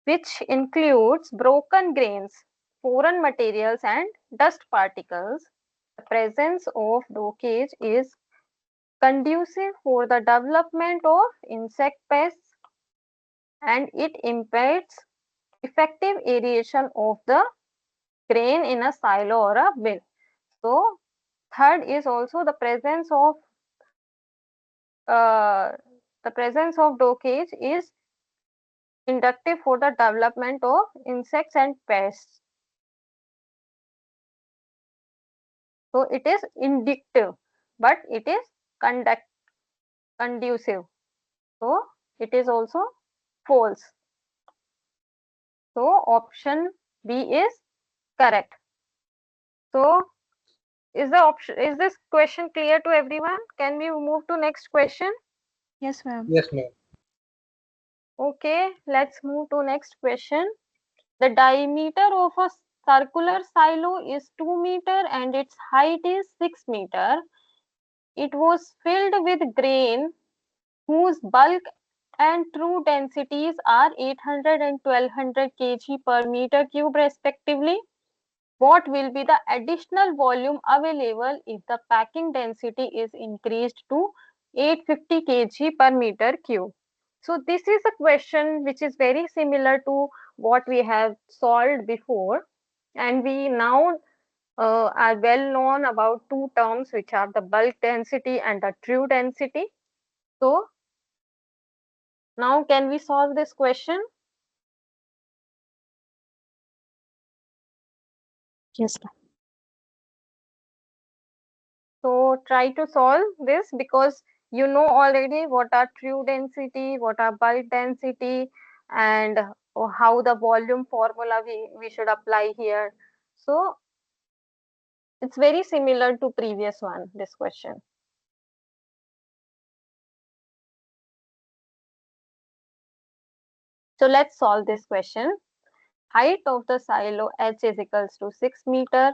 which includes broken grains. foreign materials and dust particles. The presence of dockage is conducive for the development of insect pests, and it impedes effective aeration of the grain in a silo or a bin. So third is also uh, the presence of dockage is inductive for the development of insects and pests. So it is inductive, but it is conducive. So it is also false. So option B is correct. So is this question clear to everyone? Can we move to next question?
Yes, ma'am.
Yes, ma'am.
Okay, let's move to next question. The diameter of a circular silo is 2 meter and its height is 6 meter. It was filled with grain whose bulk and true densities are 800 and 1200 kg per meter cube respectively. What will be the additional volume available if the packing density is increased to 850 kg per meter cube? So this is a question which is very similar to what we have solved before, and we now are well known about two terms which are the bulk density and the true density. So now can we solve this question?
Yes, ma'am.
So try to solve this, because you know already what are true density, what are bulk density, and how the volume formula we should apply here. So it's very similar to previous one, this question. So let's solve this question. Height of the silo H is equals to 6 meter.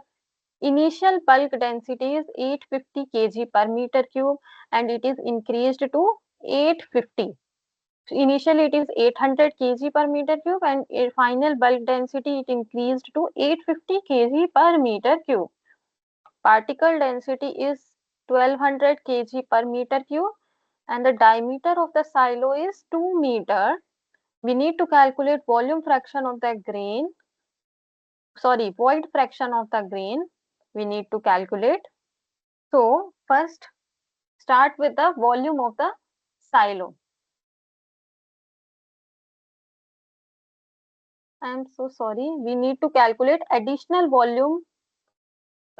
Initial bulk density is 850 kg per meter cube and it is increased to 850. Initially it is 800 kg per meter cube and final bulk density it increased to 850 kg per meter cube. Particle density is 1200 kg per meter cube and the diameter of the silo is 2 meter. We need to calculate volume fraction of the grain, sorry, void fraction of the grain we need to calculate. So first start with the volume of the silo. I am so sorry, we need to calculate additional volume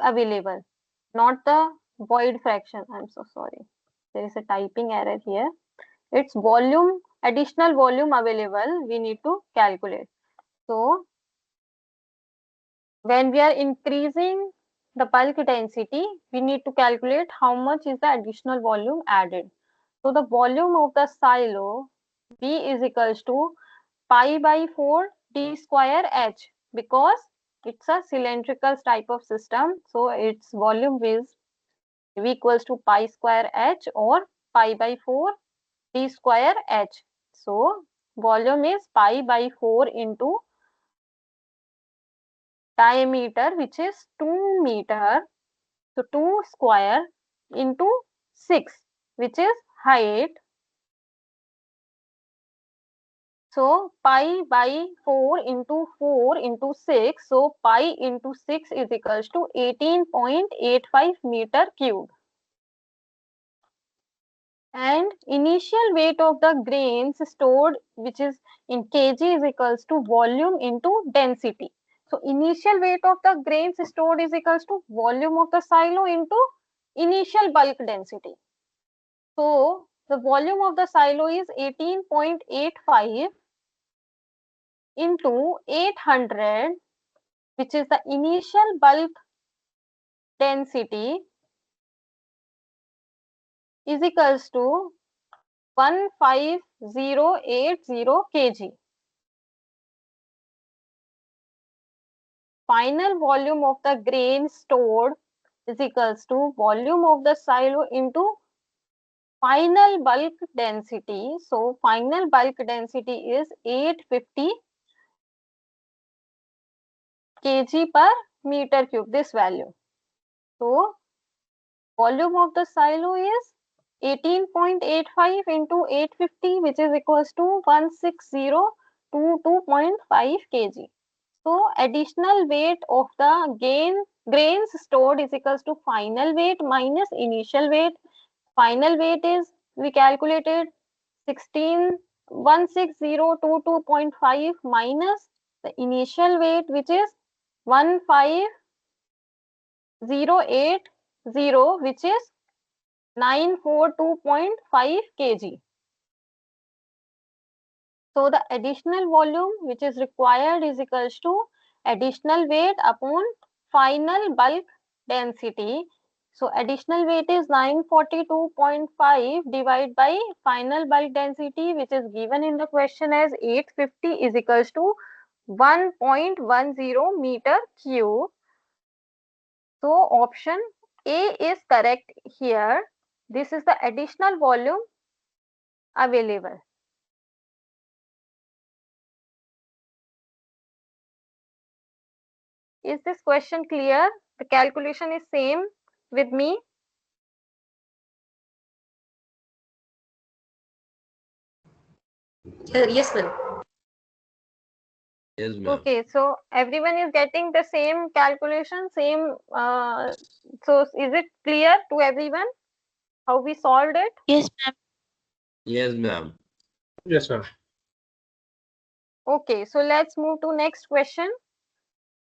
available, not the void fraction. I'm so sorry. There is a typing error here. It's volume, additional volume available we need to calculate. So when we are increasing the bulk density, we need to calculate how much is the additional volume added. So the volume of the silo V is equals to pi by 4 d square h, because it's a cylindrical type of system. So its volume is V equals to pi square h or pi by 4 d square h. So volume is pi by 4 into diameter, which is 2 meter. So 2 square into 6, which is height. So pi by 4 into 6. So pi into 6 is equals to 18.85 meter cube. And initial weight of the grains stored, which is in kg, is equals to volume into density. So initial weight of the grains stored is equals to volume of the silo into initial bulk density. So the volume of the silo is 18.85 into 800, which is the initial bulk density, is equals to 15080 kg. Final volume of the grain stored is equals to volume of the silo into final bulk density. So final bulk density is 850 kg per meter cube, this value. So volume of the silo is 18.85 into 850, which is equals to 16022.5 kg. So additional weight of the grains stored is equals to final weight minus initial weight. Final weight is, we calculated 16022.5 minus the initial weight, which is 15080, which is 942.5 kg. So the additional volume which is required is equals to additional weight upon final bulk density. So additional weight is 942.5 divided by final bulk density, which is given in the question as 850, is equals to 1.10 meter cube. So option A is correct here. This is the additional volume available. Is this question clear? The calculation is same with me.
Yes, ma'am.
Yes, ma'am.
Okay, so everyone is getting the same calculation, same. So is it clear to everyone how we solved it?
Yes, ma'am.
Yes, ma'am.
Yes, ma'am.
Okay, so let's move to next question.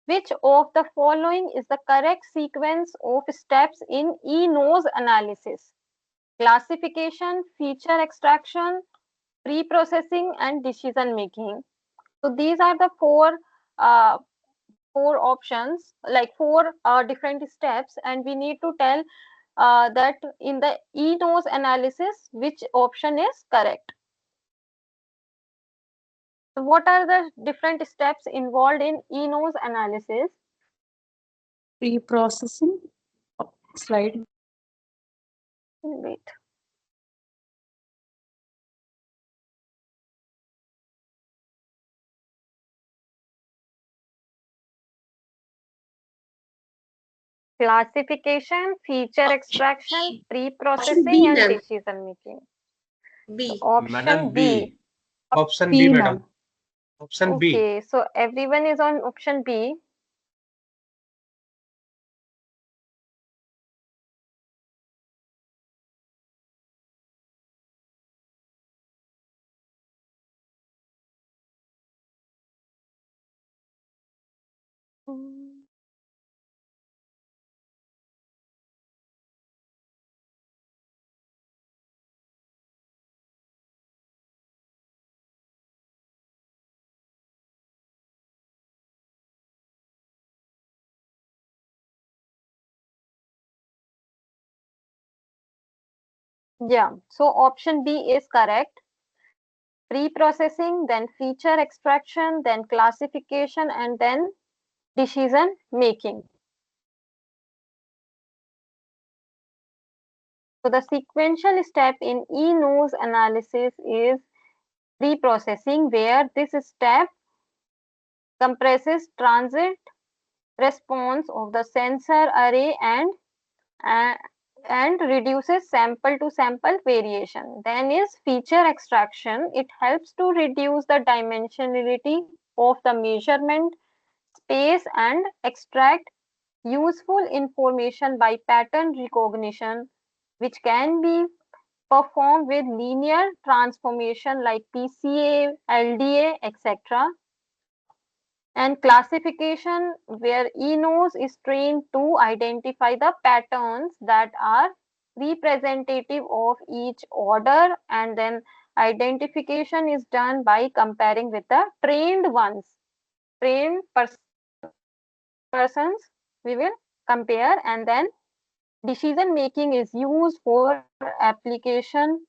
Which of the following is the correct sequence of steps in E-nose analysis? Classification, feature extraction, pre-processing, and decision making. So these are the four options, like four different steps, and we need to tell that in the E-nose analysis which option is correct. So what are the different steps involved in E-nose analysis?
Pre-processing. Slide.
Wait. Classification, feature extraction, pre-processing,
B,
and
ma'am.
decision making.
B.
Option
Madam
B.
B.
Option B,
B,
madam.
ma'am.
Option B.
Okay, so everyone is on option B. Yeah, so option B is correct. Pre-processing, then feature extraction, then classification, and then decision making. So the sequential step in E-nose analysis is pre-processing, where this step compresses transit response of the sensor array uh, and reduces sample to sample variation. Then is feature extraction. It helps to reduce the dimensionality of the measurement space and extract useful information by pattern recognition, which can be performed with linear transformation like PCA, LDA, etc. And classification, where E-nose is trained to identify the patterns that are representative of each order, and then identification is done by comparing with the trained ones. Trained persons we will compare, and then decision making is used for application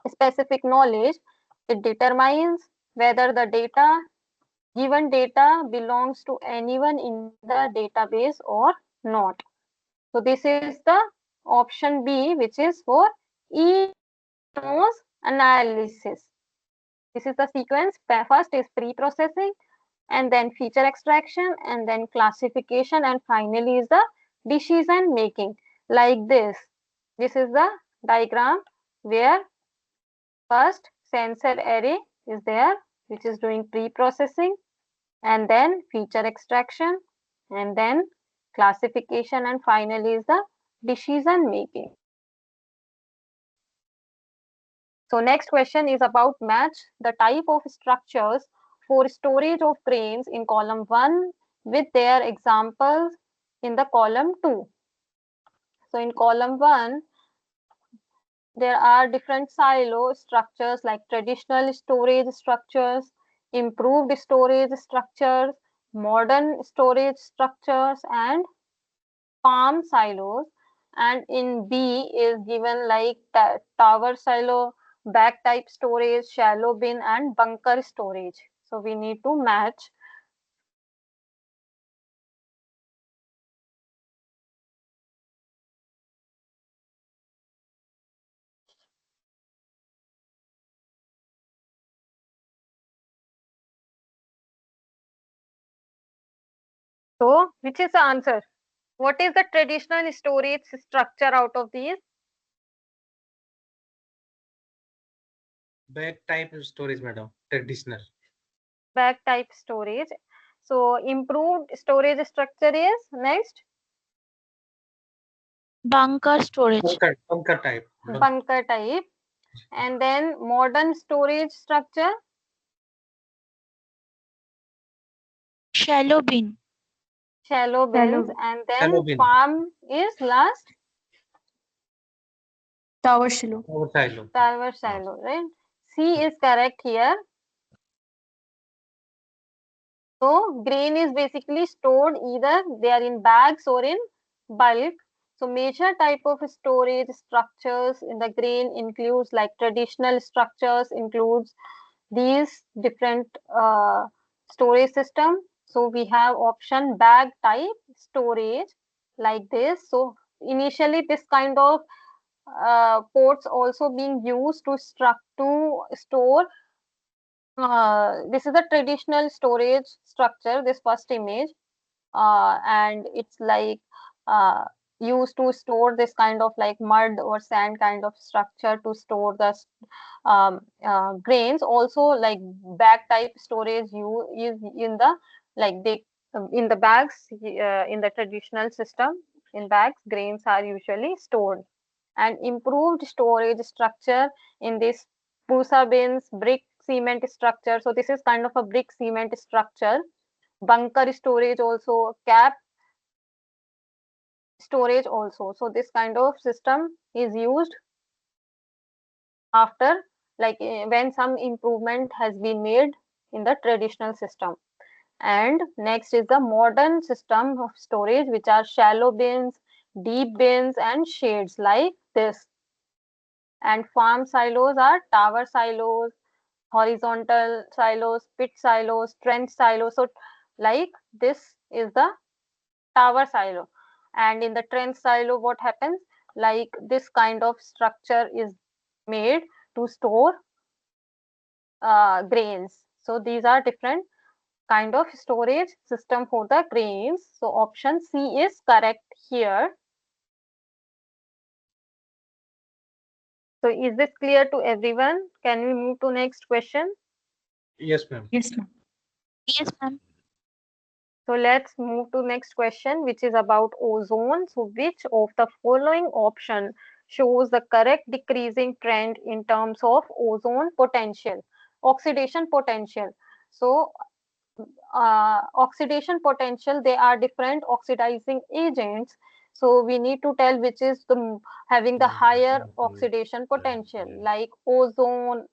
specific knowledge. It determines whether the given data belongs to anyone in the database or not. So this is the option B, which is for E-nose analysis. This is the sequence. First is pre-processing, and then feature extraction, and then classification, and finally is the decision making. Like this. This is the diagram where first sensor array is there, which is doing pre-processing, and then feature extraction, and then classification, and finally is the decision making. So next question is about match the type of structures for storage of grains in column 1 with their examples in the column 2. So in column 1, there are different silo structures like traditional storage structures, improved storage structures, modern storage structures, and farm silos. And in B is given like tower silo, bag type storage, shallow bin, and bunker storage. So we need to match. So which is the answer? What is the traditional storage structure out of these?
Bag type storage, madam. Traditional.
Bag type storage. So improved storage structure is next.
Bunker storage.
Bunker type.
Bunker type. And then modern storage structure.
Shallow bin.
Shallow bins. And then
Shallow bin.
farm is last.
Tower silo.
Tower silo.
Tower silo, right? C is correct here. So grain is basically stored either they are in bags or in bulk. So major type of storage structures in the grain includes like traditional structures includes these different storage system. So we have option bag type storage like this. So initially this kind of ports also being used to store. This is a traditional storage structure, this first image, and it's like uh, used to store this kind of like mud or sand kind of structure to store the grains. Also like bag type storage is in the like they in the bags in the traditional system. In bags grains are usually stored. And improved storage structure in this pusa bins, brick cement structure. So this is kind of a brick cement structure. Bunker storage also, cap storage also. So this kind of system is used after like when some improvement has been made in the traditional system. And next is the modern system of storage, which are shallow bins, deep bins, and shades like this. And farm silos are tower silos, horizontal silos, pit silos, trench silos. So like this is the tower silo. And in the trench silo, what happens? Like this kind of structure is made to store grains. So these are different kind of storage system for the grains. So option C is correct here. So is this clear to everyone? Can we move to next question?
Yes, ma'am.
Yes, ma'am.
Yes, ma'am.
So let's move to next question, which is about ozone. So which of the following option shows the correct decreasing trend in terms of ozone potential, oxidation potential? So oxidation potential, they are different oxidizing agents. So we need to tell which is the having the higher oxidation potential, like ozone,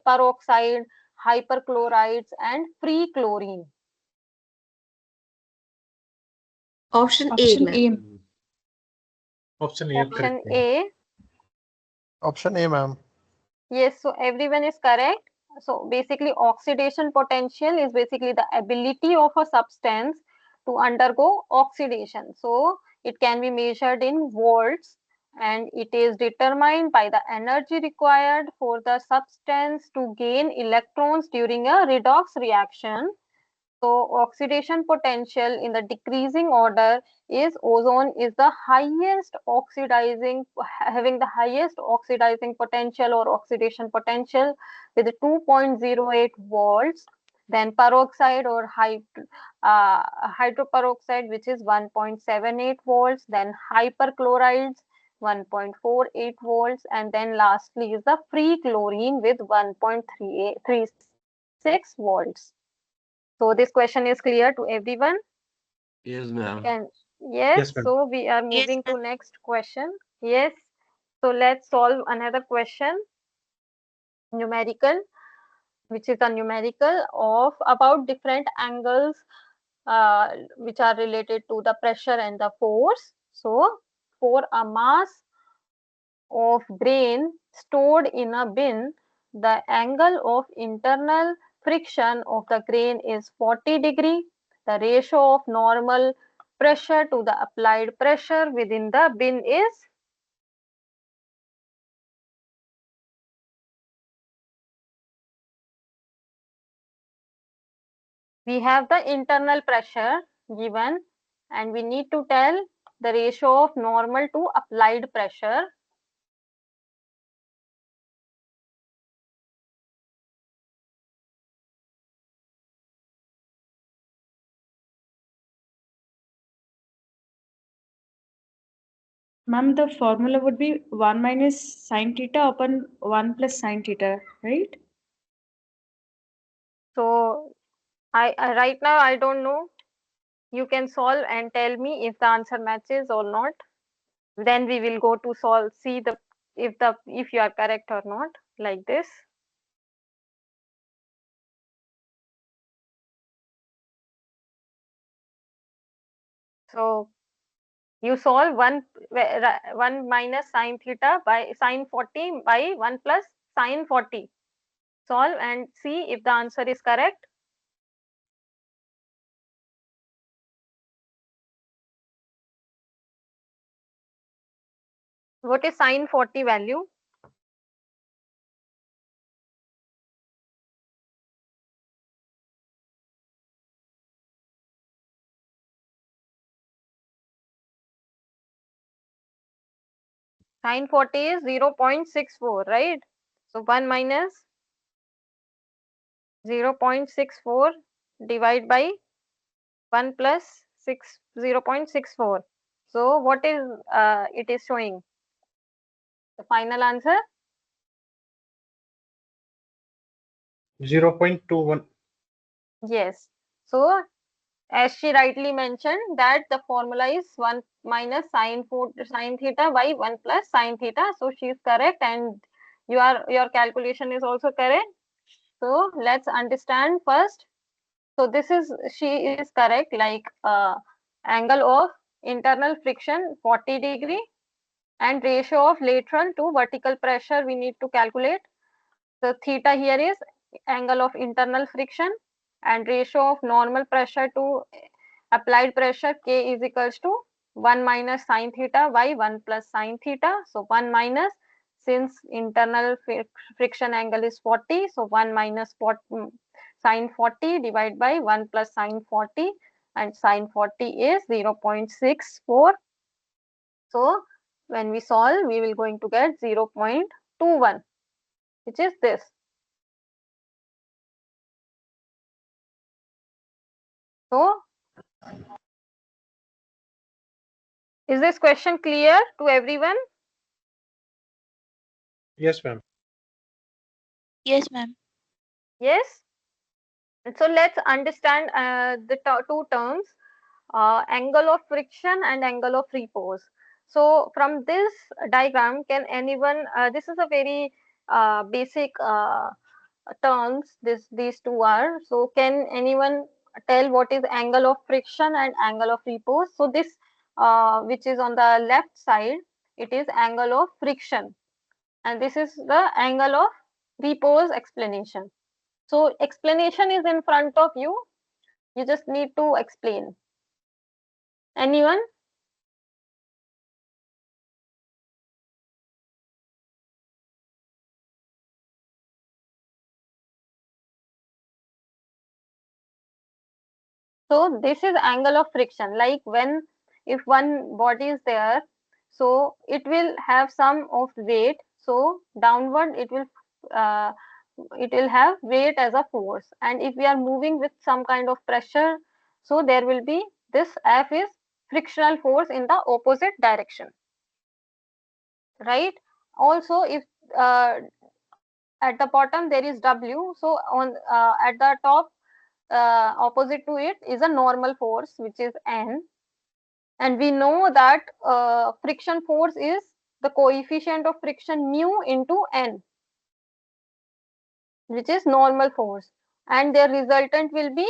peroxide, hyperchlorides, and free chlorine.
Option A,
Option
ma'am.
A.
Option A.
Option
Correct.
A.
Option A, ma'am.
Yes, so everyone is correct. So basically, oxidation potential is basically the ability of a substance to undergo oxidation. So it can be measured in volts, and it is determined by the energy required for the substance to gain electrons during a redox reaction. So oxidation potential in the decreasing order is ozone is the highest oxidizing, having the highest oxidizing potential or oxidation potential with 2.08 volts. Then peroxide or hydroperoxide, which is 1.78 volts. Then hyperchlorides 1.48 volts, and then lastly is the free chlorine with 1.36 volts. So this question is clear to everyone?
Yes, ma'am.
Can yes,
Yes, ma'am.
so we are
Yes,
moving to
ma'am.
next question. Yes. So let's solve another question, numerical, which is a numerical of about different angles which are related to the pressure and the force. So for a mass of grain stored in a bin, the angle of internal friction of the grain is 40°. The ratio of normal pressure to the applied pressure within the bin is we have the internal pressure given and we need to tell the ratio of normal to applied pressure.
Ma'am, the formula would be 1 minus sine theta upon 1 plus sine theta, right?
So I right now I don't know. You can solve and tell me if the answer matches or not. Then we will go to solve, see the if you are correct or not, like this. So you solve 1 minus sine theta by sine 40 by 1 plus sine 40. Solve and see if the answer is correct. What is sine 40 value? Sine 40 is 0.64, right? So 1 minus 0.64 divided by 1 plus 0.64. So what is it is showing? The final answer?
0.21.
Yes. So as she rightly mentioned that the formula is 1 minus sine theta by 1 plus sine theta. So she is correct and your calculation is also correct. So let's understand first. So this is she is correct, like angle of internal friction 40° and ratio of lateral to vertical pressure we need to calculate. The theta here is angle of internal friction and ratio of normal pressure to applied pressure K is equals to 1 minus sine theta by 1 plus sine theta. So 1 minus, since internal friction angle is 40, so 1 minus sine 40 divided by 1 plus sine 40 and sine 40 is 0.64. So when we solve, we will going to get 0.21, which is this. So is this question clear to everyone?
Yes, ma'am.
Yes, ma'am.
Yes. So let's understand the two terms, angle of friction and angle of repose. So from this diagram, can anyone, this is a very basic terms, these two are. So can anyone tell what is angle of friction and angle of repose? So this which is on the left side, it is angle of friction and this is the angle of repose explanation. So explanation is in front of you. You just need to explain. Anyone? So this is angle of friction. Like when if one body is there, so it will have some of weight. So downward uh, it will have weight as a force. And if we are moving with some kind of pressure, so there will be this F is frictional force in the opposite direction, right? Also, if uh, at the bottom there is W, so on at the top opposite to it is a normal force which is N, and we know that friction force is the coefficient of friction mu into N, which is normal force, and their resultant will be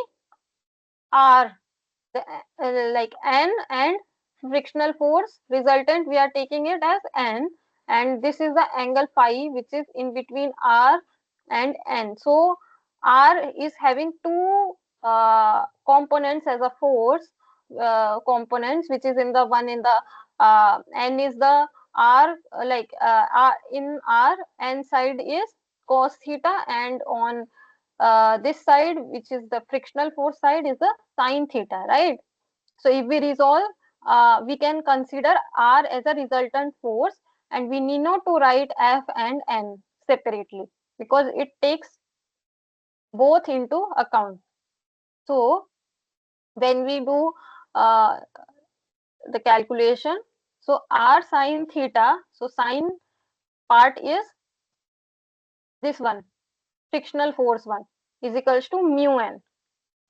R, the, like N, and frictional force resultant we are taking it as N, and this is the angle phi which is in between R and N. So R is having two components as a force components, which is in the one in the N is the R, R, in R N side is cos theta, and on this side, which is the frictional force side, is the sine theta, right? So if we resolve, we can consider R as a resultant force, and we need not to write F and N separately because it takes both into account. So when we do uh, the calculation, so R sine theta, so sine part is this one, frictional force one, is equals to mu n,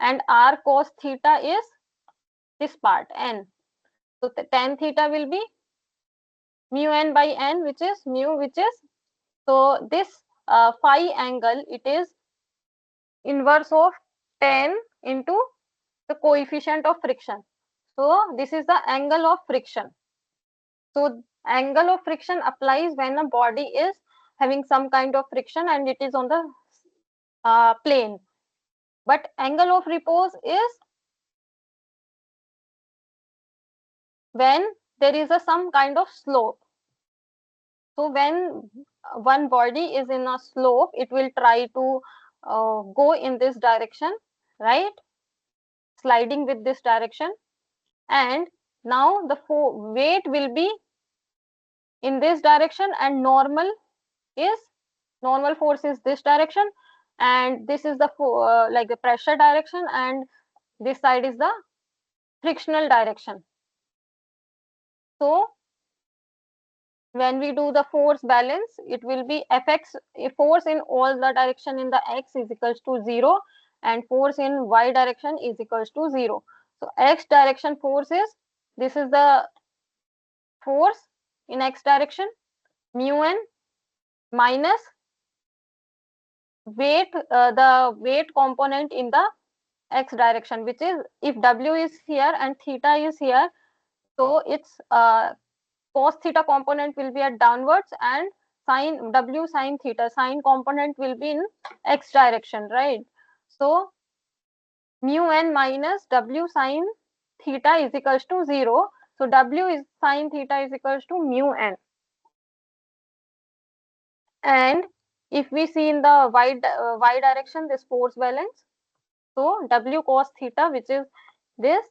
and R cos theta is this part n. So the tan theta will be mu n by n, which is mu, which is, so this phi angle, it is inverse of tan into the coefficient of friction. So this is the angle of friction. So angle of friction applies when a body is having some kind of friction and it is on the plane. But angle of repose is when there is some kind of slope. So when one body is in a slope, it will try to go in this direction, right? Sliding with this direction, and now the weight will be in this direction, and normal force is this direction, and this is the like the pressure direction, and this side is the frictional direction. So when we do the force balance, it will be Fx, force in all the direction in the x is equals to 0, and force in y direction is equals to 0. So x direction force is, this is the force in x direction, mu n minus weight, the weight component in the x direction, which is, if w is here and theta is here, so its cos theta component will be at downwards, and sine w sine theta sine component will be in x direction, right? So mu n minus w sine theta is equals to 0. So w is sine theta is equals to mu n. And if we see in the y direction, this force balance, so w cos theta, which is this,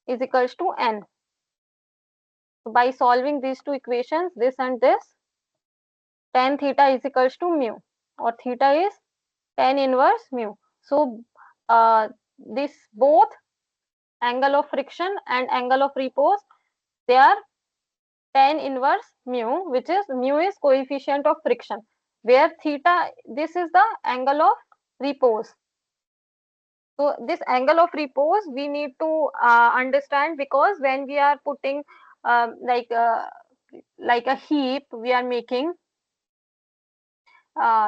is equals to n. So by solving these two equations, this and this, tan theta is equals to mu, or theta is tan inverse mu. So this both angle of friction and angle of repose, they are tan inverse mu, which is mu is coefficient of friction, where theta, this is the angle of repose. So this angle of repose we need to understand, because when we are putting like a heap we are making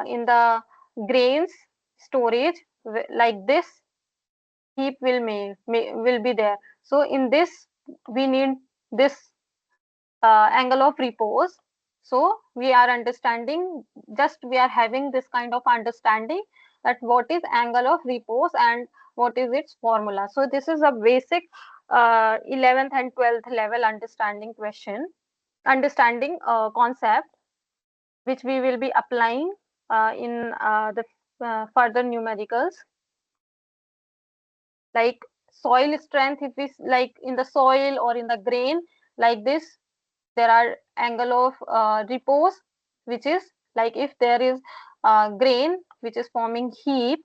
in the grains storage, like this heap will be there. So in this we need this angle of repose. So we are understanding, just we are having this kind of understanding that what is angle of repose and what is its formula. So this is a basic 11th and 12th level understanding concept, which we will be applying in the further numericals. Like soil strength, if we like in the soil or in the grain, like this, there are angle of repose, which is like if there is grain which is forming heap,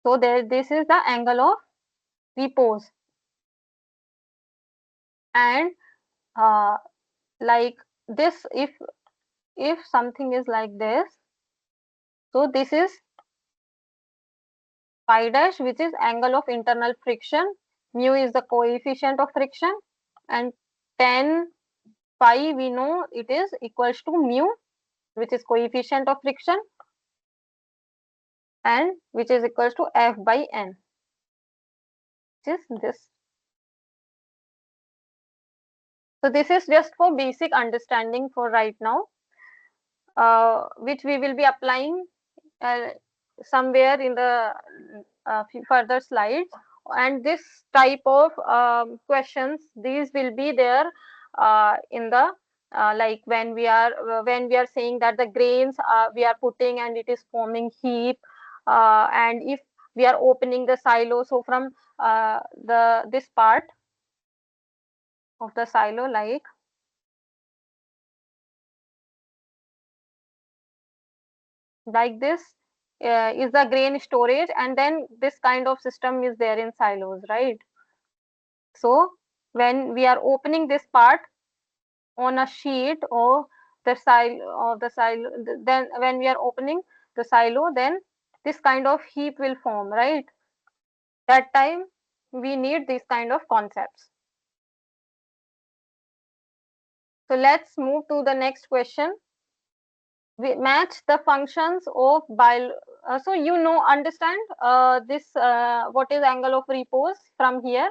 so there this is the angle of repose. And like this, if something is like this, so this is phi dash, which is angle of internal friction. Mu is the coefficient of friction, and tan phi we know it is equals to mu, which is coefficient of friction, and which is equals to F by N, which is this. So this is just for basic understanding for right now, which we will be applying somewhere in the further slides. And this type of questions, these will be there in the like when we are saying that the grains we are putting and it is forming heap, and if we are opening the silo, so from this part of the silo, like this is the grain storage, and then this kind of system is there in silos, right? So when we are opening this part on a sheet or the silo, then when we are opening the silo, then this kind of heap will form, right? That time we need these kind of concepts. So let's move to the next question. We match the functions of so you know, understand this what is angle of repose from here?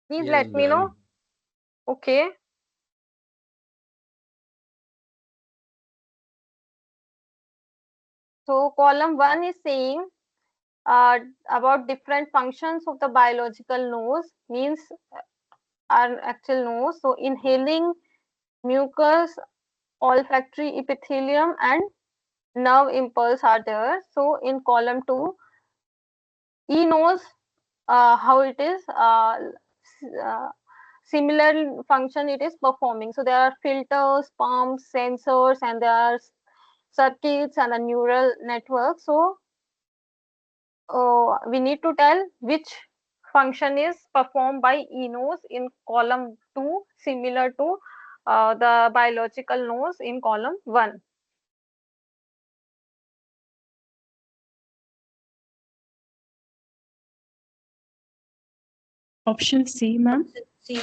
Please
Yes,
let me know.
ma'am.
Okay. So column 1 is saying about different functions of the biological nose, means our actual nose. So inhaling, mucus, olfactory epithelium, and nerve impulse are there. So in column 2, E knows how it is similar function it is performing. So there are filters, pumps, sensors, and there are circuits and a neural network. So we need to tell which function is performed by eNose in column 2, similar to the biological nose in column 1.
Option C, ma'am.
C.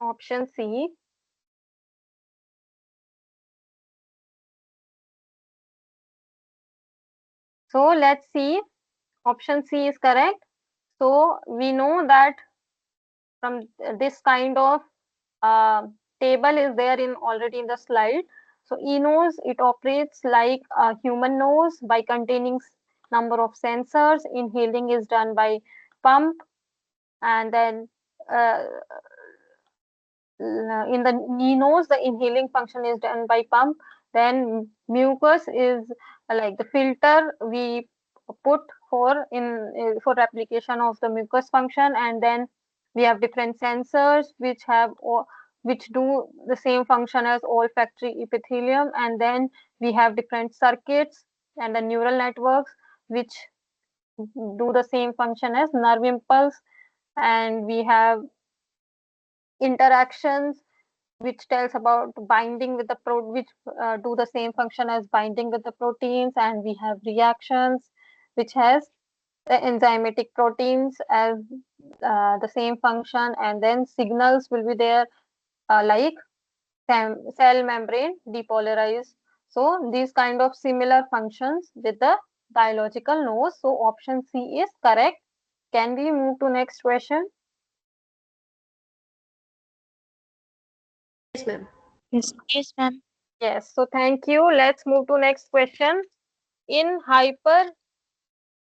Option C. So let's see. Option C is correct. So we know that from this kind of uh, table is there in already in the slide. So eNose, it operates like a human nose by containing number of sensors. Inhaling is done by pump, and then uh, in the nose, the inhaling function is done by pump. Then mucus is like the filter we put for for replication of the mucus function, and then we have different sensors which do the same function as olfactory epithelium, and then we have different circuits and the neural networks which do the same function as nerve impulse, and we have interactions which tells about binding with the which do the same function as binding with the proteins, and we have reactions which has the enzymatic proteins as the same function, and then signals will be there like cell membrane depolarize. So these kind of similar functions with the biological nose. So option C is correct. Can we move to next question?
Yes, ma'am.
Yes.
Yes, ma'am.
Yes. So thank you. Let's move to next question. In hyper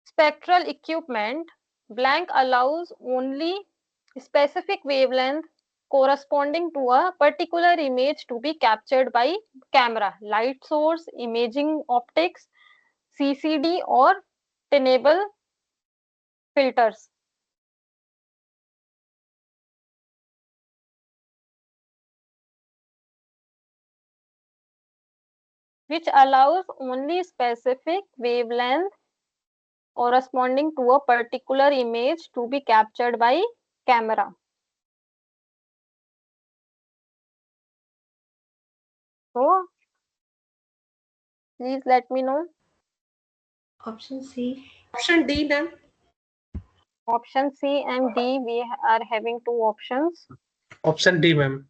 spectral equipment, blank allows only specific wavelength corresponding to a particular image to be captured by camera, light source, imaging optics, CCD or tunable filters? Which allows only specific wavelength corresponding to a particular image to be captured by camera. So please let me know.
Option C. Option D, ma'am.
Option C and D, we are having two options.
Option D, ma'am.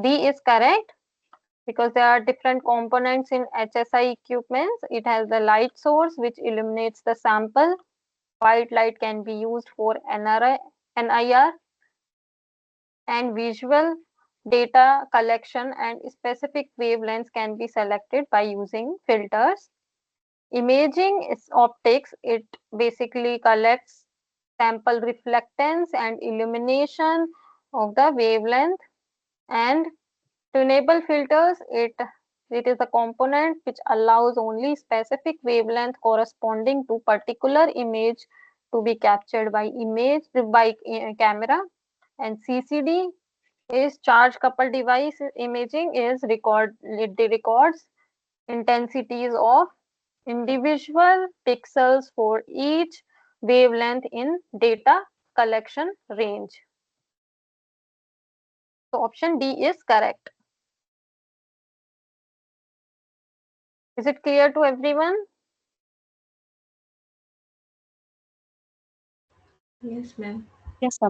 D is correct because there are different components in HSI equipments. It has the light source which illuminates the sample. White light can be used for NIR and visual data collection, and specific wavelengths can be selected by using filters. Imaging is optics. It basically collects sample reflectance and illumination of the wavelength. And tunable filters, it is a component which allows only specific wavelength corresponding to particular image to be captured by camera. And CCD is charge coupled device imaging, it records intensities of individual pixels for each wavelength in data collection range. So option D is correct. Is it clear to everyone?
Yes, ma'am.
Yes, sir.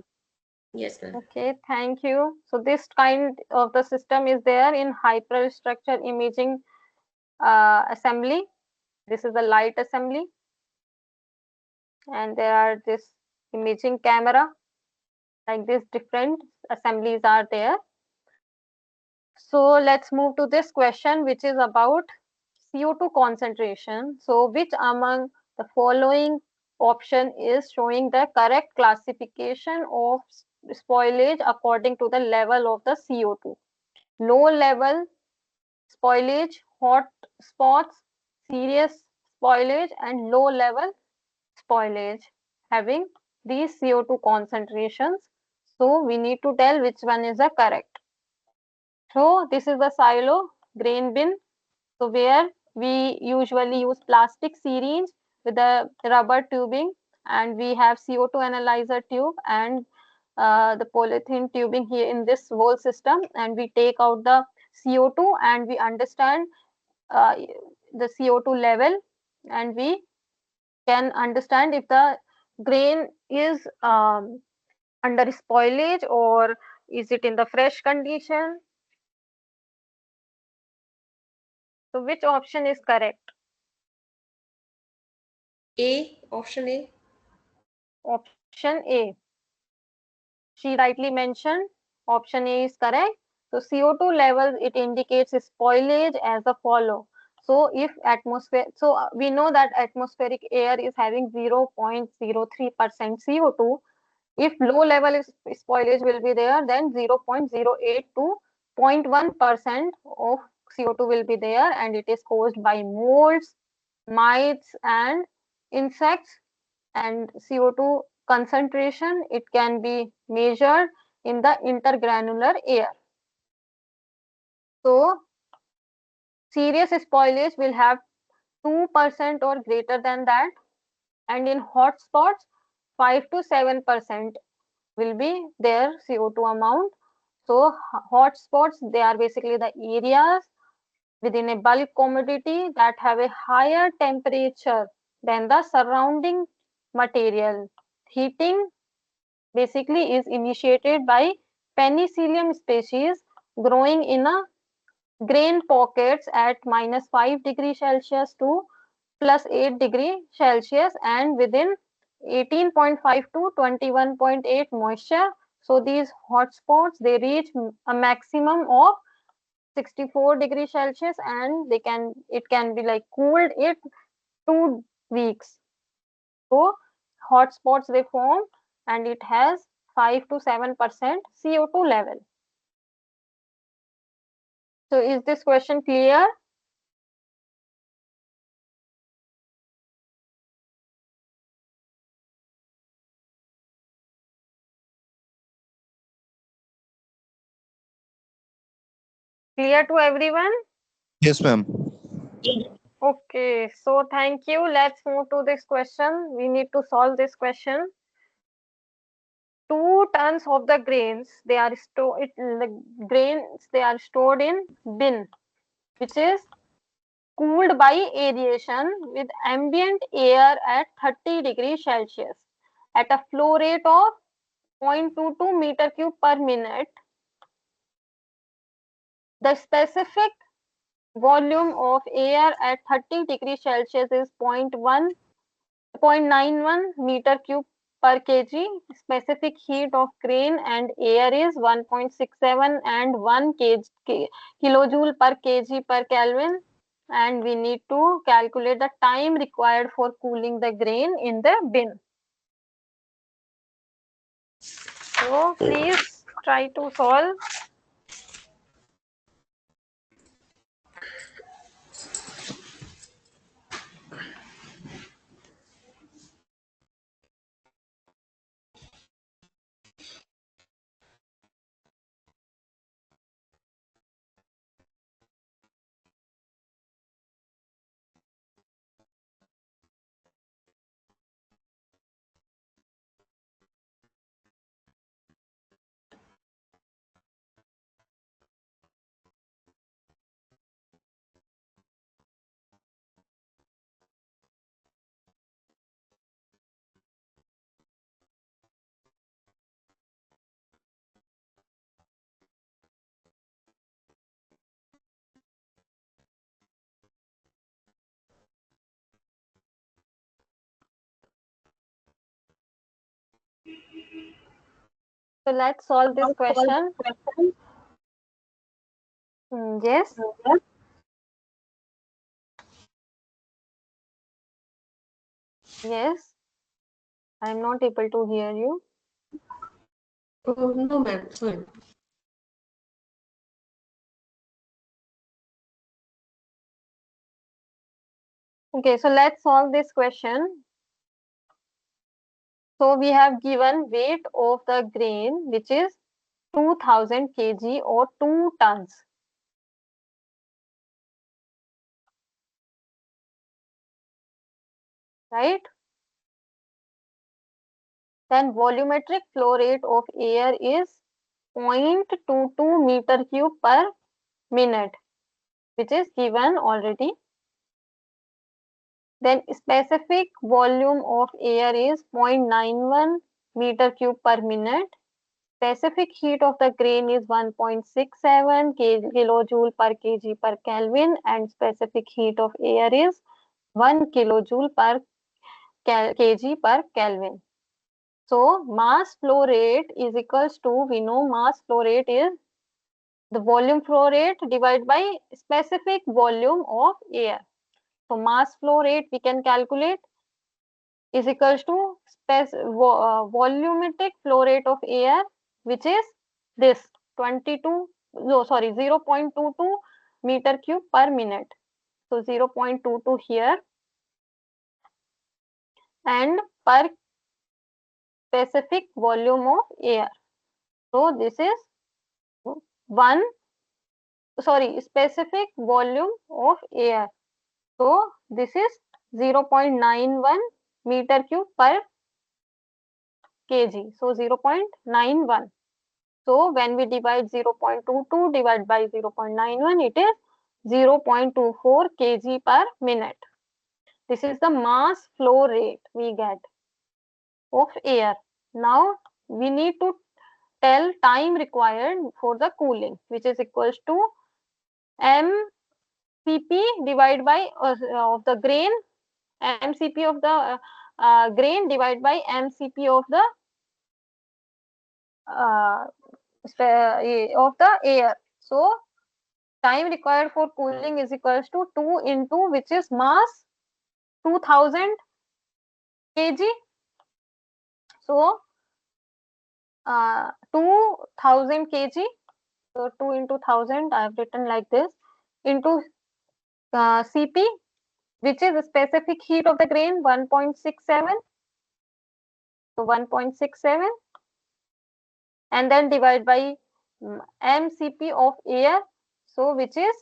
Yes, ma'am.
Okay, thank you. So this kind of the system is there in hyperstructure imaging assembly. This is the light assembly, and there are this imaging camera, like this different assemblies are there. So let's move to this question, which is about CO2 concentration. So which among the following option is showing the correct classification of spoilage according to the level of the CO2? Low level spoilage, hot spots, serious spoilage, and low level spoilage having these CO2 concentrations. So we need to tell which one is the correct. So this is the silo grain bin. So where we usually use plastic syringe with a rubber tubing, and we have CO2 analyzer tube and the polythene tubing here in this whole system, and we take out the CO2 and we understand uh, the CO2 level, and we can understand if the grain is under spoilage or is it in the fresh condition. So which option is correct?
A. Option A.
Option A. She rightly mentioned option A is correct. So CO2 levels, it indicates spoilage as a follow. So if atmosphere, so we know that atmospheric air is having 0.03% CO2. If low level is spoilage will be there, then 0.08 to 0.1% of CO2 will be there, and it is caused by molds, mites, and insects. And CO2 concentration, it can be measured in the intergranular air. So serious spoilage will have 2% or greater than that, and in hot spots 5 to 7% will be their CO2 amount. So hot spots, they are basically the areas within a bulk commodity that have a higher temperature than the surrounding material. Heating basically is initiated by penicillium species growing in a grain pockets at -5 degrees Celsius to +8 degrees Celsius and within 18.5 to 21.8 moisture. So these hotspots, they reach a maximum of 64 degrees Celsius, and it can be like cooled it 2 weeks. So hotspots they form, and it has 5 to 7% CO2 level. So is this question clear? Clear to everyone?
Yes, ma'am.
Okay, so thank you. Let's move to this question. We need to solve this question. 2 tons of the grains they are stored in bin, which is cooled by aeration with ambient air at 30 degrees Celsius at a flow rate of 0.22 meter cube per minute. The specific volume of air at 30 degrees Celsius is 0.91 meter cube per kg. Specific heat of grain and air is 1.67 and 1 kilojoule per kg per Kelvin. And we need to calculate the time required for cooling the grain in the bin. So please try to solve. So let's solve this question. Yes. Yes. I'm not able to hear you.
Oh, no, ma'am. Fine.
Okay, so let's solve this question. So we have given weight of the grain, which is 2000 kg or 2 tons. Right? Then volumetric flow rate of air is 0.22 meter cube per minute, which is given already. Then specific volume of air is 0.91 meter cube per minute. Specific heat of the grain is 1.67 kilojoule per kg per Kelvin, and specific heat of air is 1 kilojoule per kg per Kelvin. So mass flow rate is equals to, we know mass flow rate is the volume flow rate divided by specific volume of air. So mass flow rate we can calculate is equals to volumetric flow rate of air, which is this 0.22 meter cube per minute. So 0.22 here, and per specific volume of air. So this is specific volume of air. So this is 0.91 meter cube per kg. So 0.91. So when we divide 0.22 divided by 0.91, it is 0.24 kg per minute. This is the mass flow rate we get of air. Now we need to tell time required for the cooling, which is equals to mCp divided by of the grain, mCp of the grain divided by mCp of the air. So time required for cooling is equals to 2 into, which is mass, 2000 kg. So 2000 kg So 2 into 1000, I have written like this, into Cp, which is the specific heat of the grain, 1.67. So 1.67, and then divide by mCp of air, so which is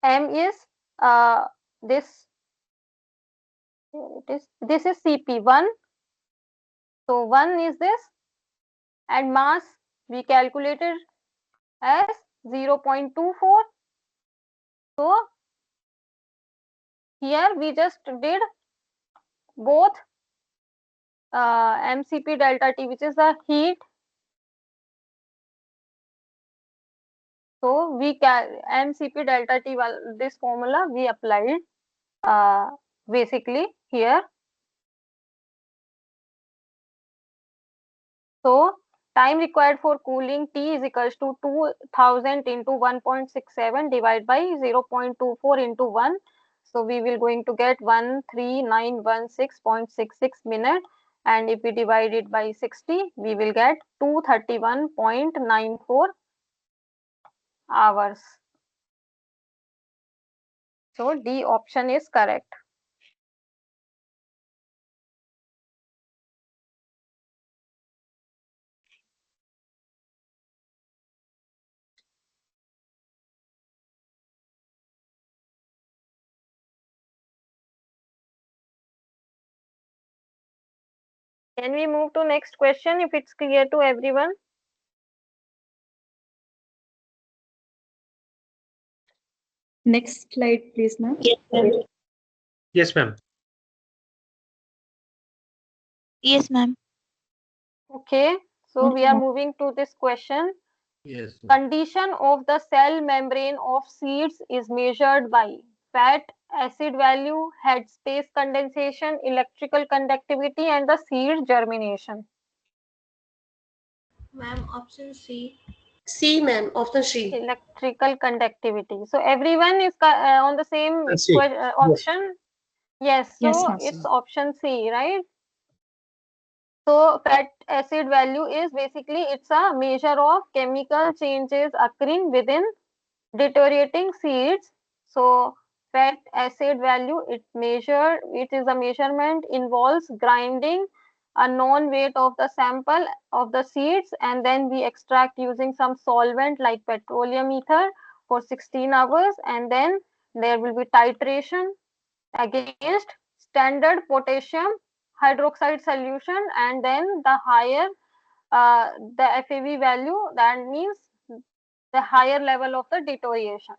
m is this this is Cp1. So 1 is this, and mass we calculated as 0.24. So here we just did both mCp delta T, which is the heat. So we mCp delta T, this formula we applied basically here. So time required for cooling T is equals to 2000 into 1.67 divided by 0.24 into 1. So we will going to get 13916.66 minute, and if we divide it by 60, we will get 231.94 hours. So D option is correct. Can we move to next question if it's clear to everyone?
Next slide, please, ma'am.
Yes, ma'am.
Yes, ma'am.
Okay, so we
Okay,
are
ma'am.
moving to this question.
Yes, ma'am.
Condition of the cell membrane of seeds is measured by fat acid value, head space condensation, electrical conductivity, and the seed germination.
Ma'am, option C. C, ma'am, option C.
Electrical conductivity. So everyone is on the same
Let's see. Yes.
option. Yes,
Yes,
so
ma'am.
it's option C, right? So fat acid value is basically it's a measure of chemical changes occurring within deteriorating seeds. So fat acid value, it is a measurement involves grinding a known weight of the sample of the seeds, and then we extract using some solvent like petroleum ether for 16 hours, and then there will be titration against standard potassium hydroxide solution, and then the higher the FAV value, that means the higher level of the deterioration.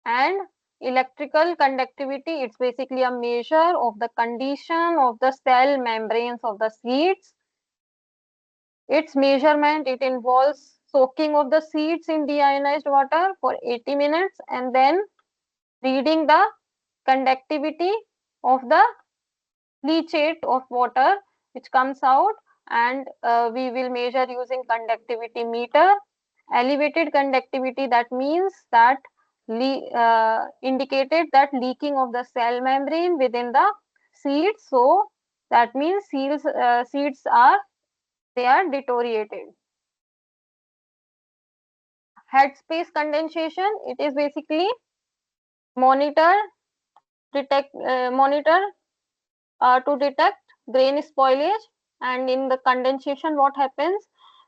And electrical conductivity, it's basically a measure of the condition of the cell membranes of the seeds. Its measurement, it involves soaking of the seeds in deionized water for 80 minutes and then reading the conductivity of the leachate of water which comes out, and we will measure using conductivity meter. Elevated conductivity, that means that indicated that leaking of the cell membrane within the seeds. So that means seeds are deteriorated. Head space condensation, it is basically monitor to detect grain spoilage. And in the condensation, what happens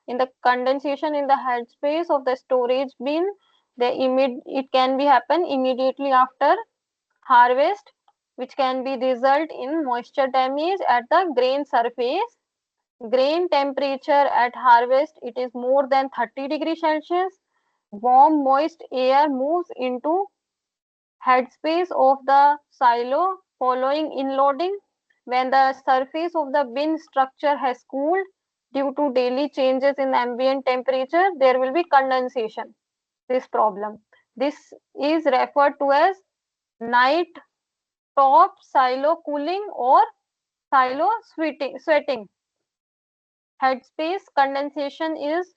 in the condensation in the headspace of the storage bin, it can be happen immediately after harvest, which can be result in moisture damage at the grain surface. Grain temperature at harvest, it is more than 30 degrees Celsius. Warm moist air moves into headspace of the silo following inloading. When the surface of the bin structure has cooled due to daily changes in ambient temperature, there will be condensation. This problem. This is referred to as night top silo cooling or silo sweating. Headspace condensation is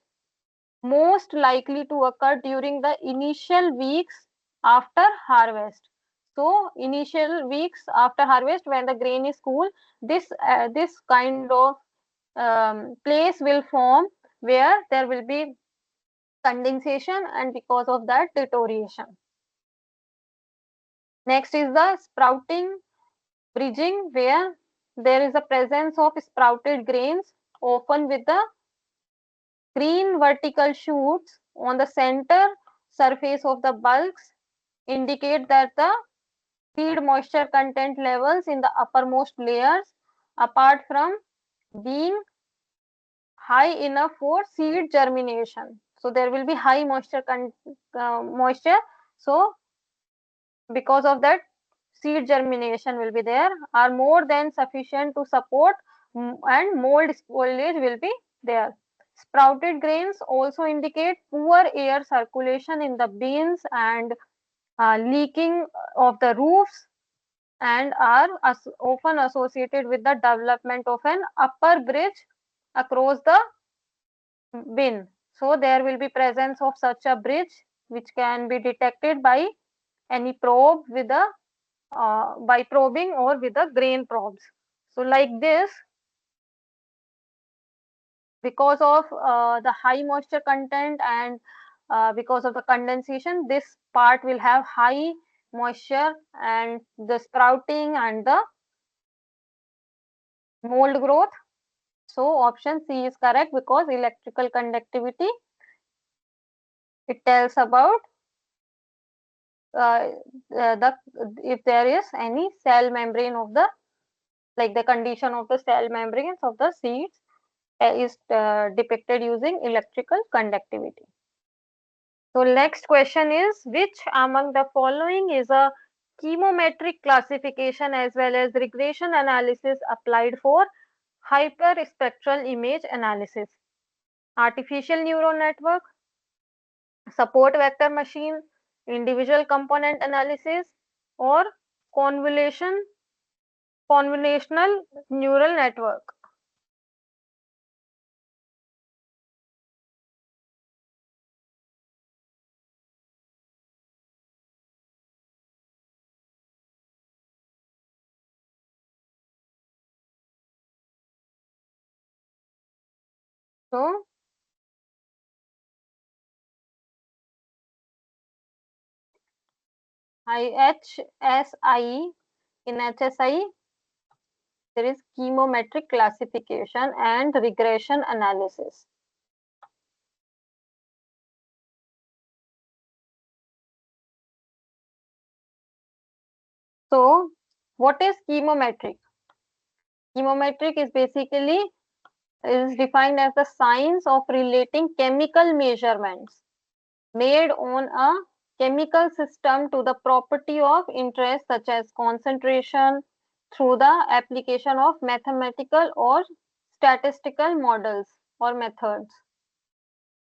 most likely to occur during the initial weeks after harvest. So initial weeks after harvest, when the grain is cool, this kind of place will form where there will be condensation, and because of that deterioration. Next is the sprouting bridging, where there is a presence of sprouted grains, often with the green vertical shoots on the center surface of the bulbs, indicate that the seed moisture content levels in the uppermost layers, apart from being high enough for seed germination. So there will be high moisture. So because of that, seed germination will be there, are more than sufficient to support, and mold spoilage will be there. Sprouted grains also indicate poor air circulation in the bins and leaking of the roofs, and are often associated with the development of an upper bridge across the bin. So there will be presence of such a bridge, which can be detected by any probe with a by probing or with the grain probes. So like this, because of the high moisture content and because of the condensation, this part will have high moisture, and the sprouting and the mold growth. So option C is correct, because electrical conductivity, it tells about the if there is any cell membrane of the, like the condition of the cell membranes of the seeds is depicted using electrical conductivity. So next question is, which among the following is a chemometric classification as well as regression analysis applied for hyperspectral image analysis? Artificial neural network, support vector machine, individual component analysis, or convolutional neural network. So IHSI, in HSI there is chemometric classification and regression analysis. So what is chemometric? Chemometric is basically is defined as the science of relating chemical measurements made on a chemical system to the property of interest, such as concentration, through the application of mathematical or statistical models or methods.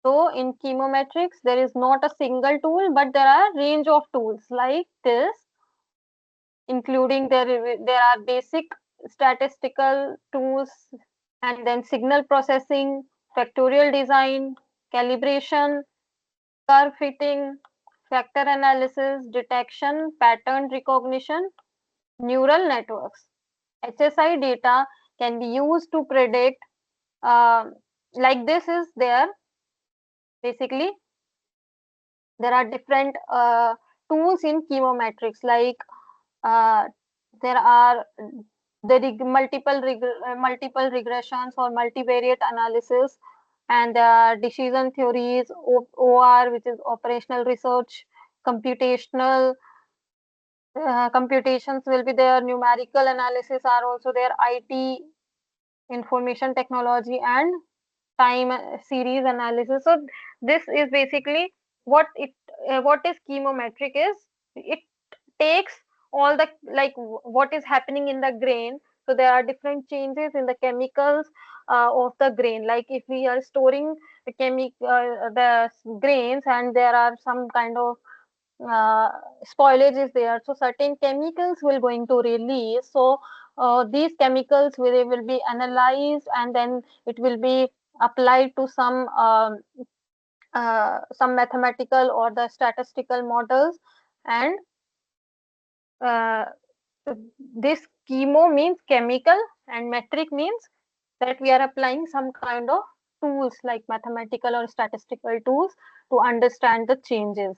So in chemometrics, there is not a single tool, but there are range of tools like this, including there are basic statistical tools, and then signal processing, factorial design, calibration, curve fitting, factor analysis, detection, pattern recognition, neural networks. HSI data can be used to predict, uh, like this is there. Basically, there are different tools in chemometrics, like uh, there are the multiple regressions or multivariate analysis, and decision theories, OR, which is operational research, computational computations will be there, numerical analysis are also there, IT, information technology, and time series analysis. So this is basically what is chemometric is. It takes all the, like what is happening in the grain. So there are different changes in the chemicals of the grain, like if we are storing the grains, and there are some kind of spoilage is there, so certain chemicals will going to release. So these chemicals will be analyzed, and then it will be applied to some mathematical or the statistical models. And uh, this chemo means chemical, and metric means that we are applying some kind of tools like mathematical or statistical tools to understand the changes.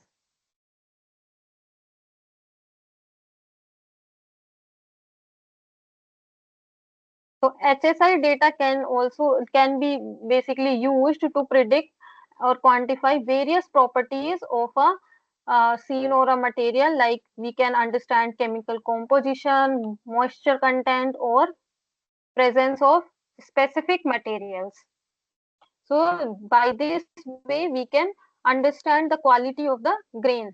So HSI data can be basically used to predict or quantify various properties of a scene or a material, like we can understand chemical composition, moisture content, or presence of specific materials. So by this way we can understand the quality of the grain,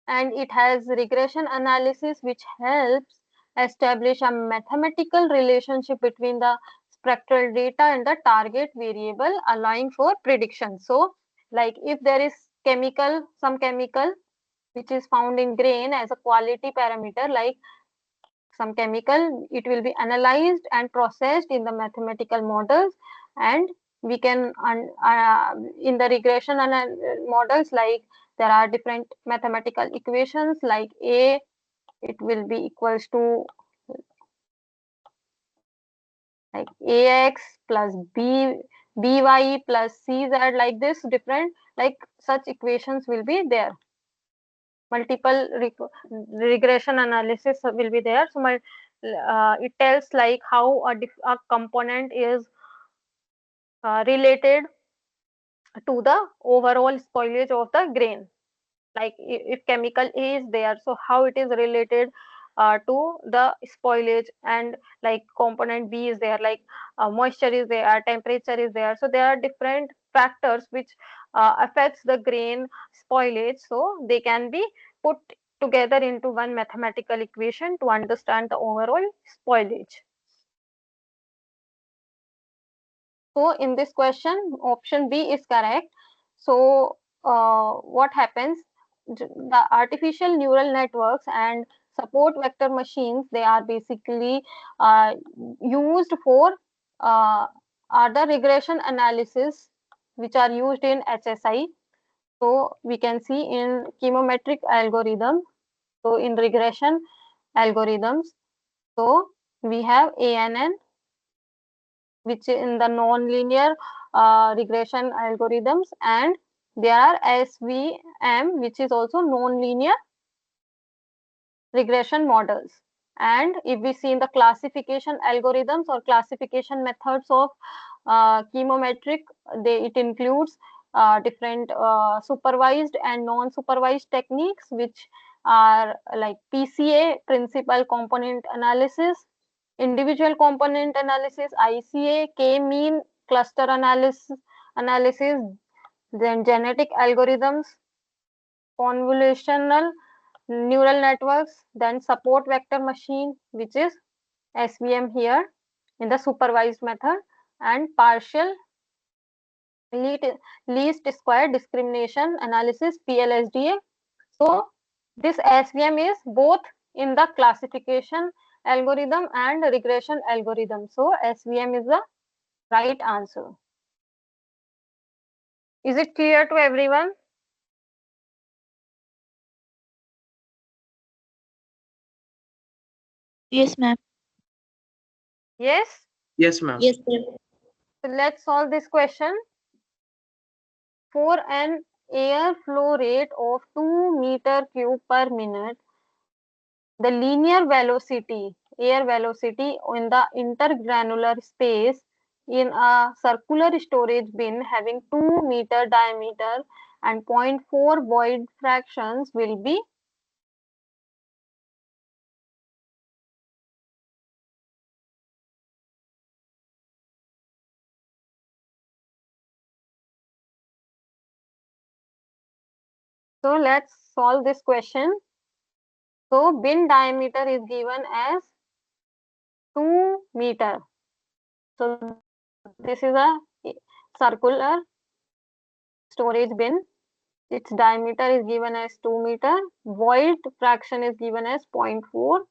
and it has regression analysis which helps establish a mathematical relationship between the spectral data and the target variable, allowing for prediction. So like if there is some chemical which is found in grain as a quality parameter, like some chemical, it will be analyzed and processed in the mathematical models, and we can in the regression models, like there are different mathematical equations, like a, it will be equals to like ax plus by plus cz, like this, different like such equations will be there. Multiple regression analysis will be there. So it tells like how a component is related to the overall spoilage of the grain. Like if chemical A is there, so how it is related to the spoilage, and like component B is there, like moisture is there, temperature is there. So there are different factors which affects the grain spoilage. So they can be put together into one mathematical equation to understand the overall spoilage. So in this question, option B is correct. So what happens? The artificial neural networks and support vector machines, they are basically used for other regression analysis which are used in HSI. So we can see in chemometric algorithm. So in regression algorithms, so we have ANN, which in the non-linear regression algorithms, and there are SVM, which is also non-linear regression models. And if we see in the classification algorithms or classification methods of chemometric, it includes different supervised and non-supervised techniques, which are like PCA, principal component analysis, individual component analysis, ICA, K-mean cluster analysis, then genetic algorithms, convolutional neural networks, then support vector machine, which is SVM here in the supervised method, and partial least square discrimination analysis, PLSDA. So this SVM is both in the classification algorithm and regression algorithm. So SVM is the right answer. Is it clear to everyone?
Yes, ma'am.
Yes.
Yes, ma'am.
Yes, sir.
So let's solve this question. For an air flow rate of 2 meter cube per minute, the linear velocity, air velocity in the intergranular space in a circular storage bin having 2-meter diameter and 0.4 void fractions will be. So let's solve this question. So bin diameter is given as 2 meter. So this is a circular storage bin. Its diameter is given as 2 meter. Void fraction is given as 0.4.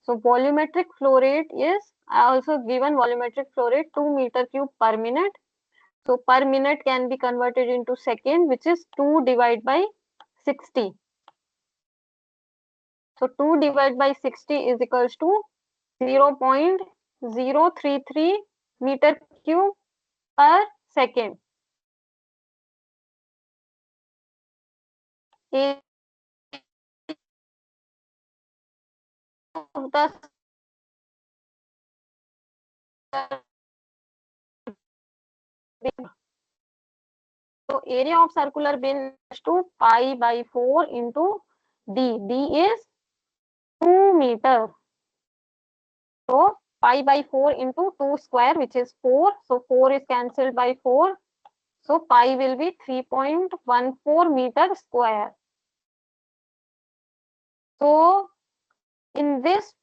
So volumetric flow rate is also given, volumetric flow rate 2 meter cube per minute. So per minute can be converted into second, which is 2 divided by 60. So 2 divided by 60 is equals to 0.033 meter cube per second. Area of the so area of circular bin is to pi by 4 into d. D is 2 meter. So pi by 4 into 2 square, which is 4. So 4 is cancelled by 4. So pi will be 3.14 meter square. So in this,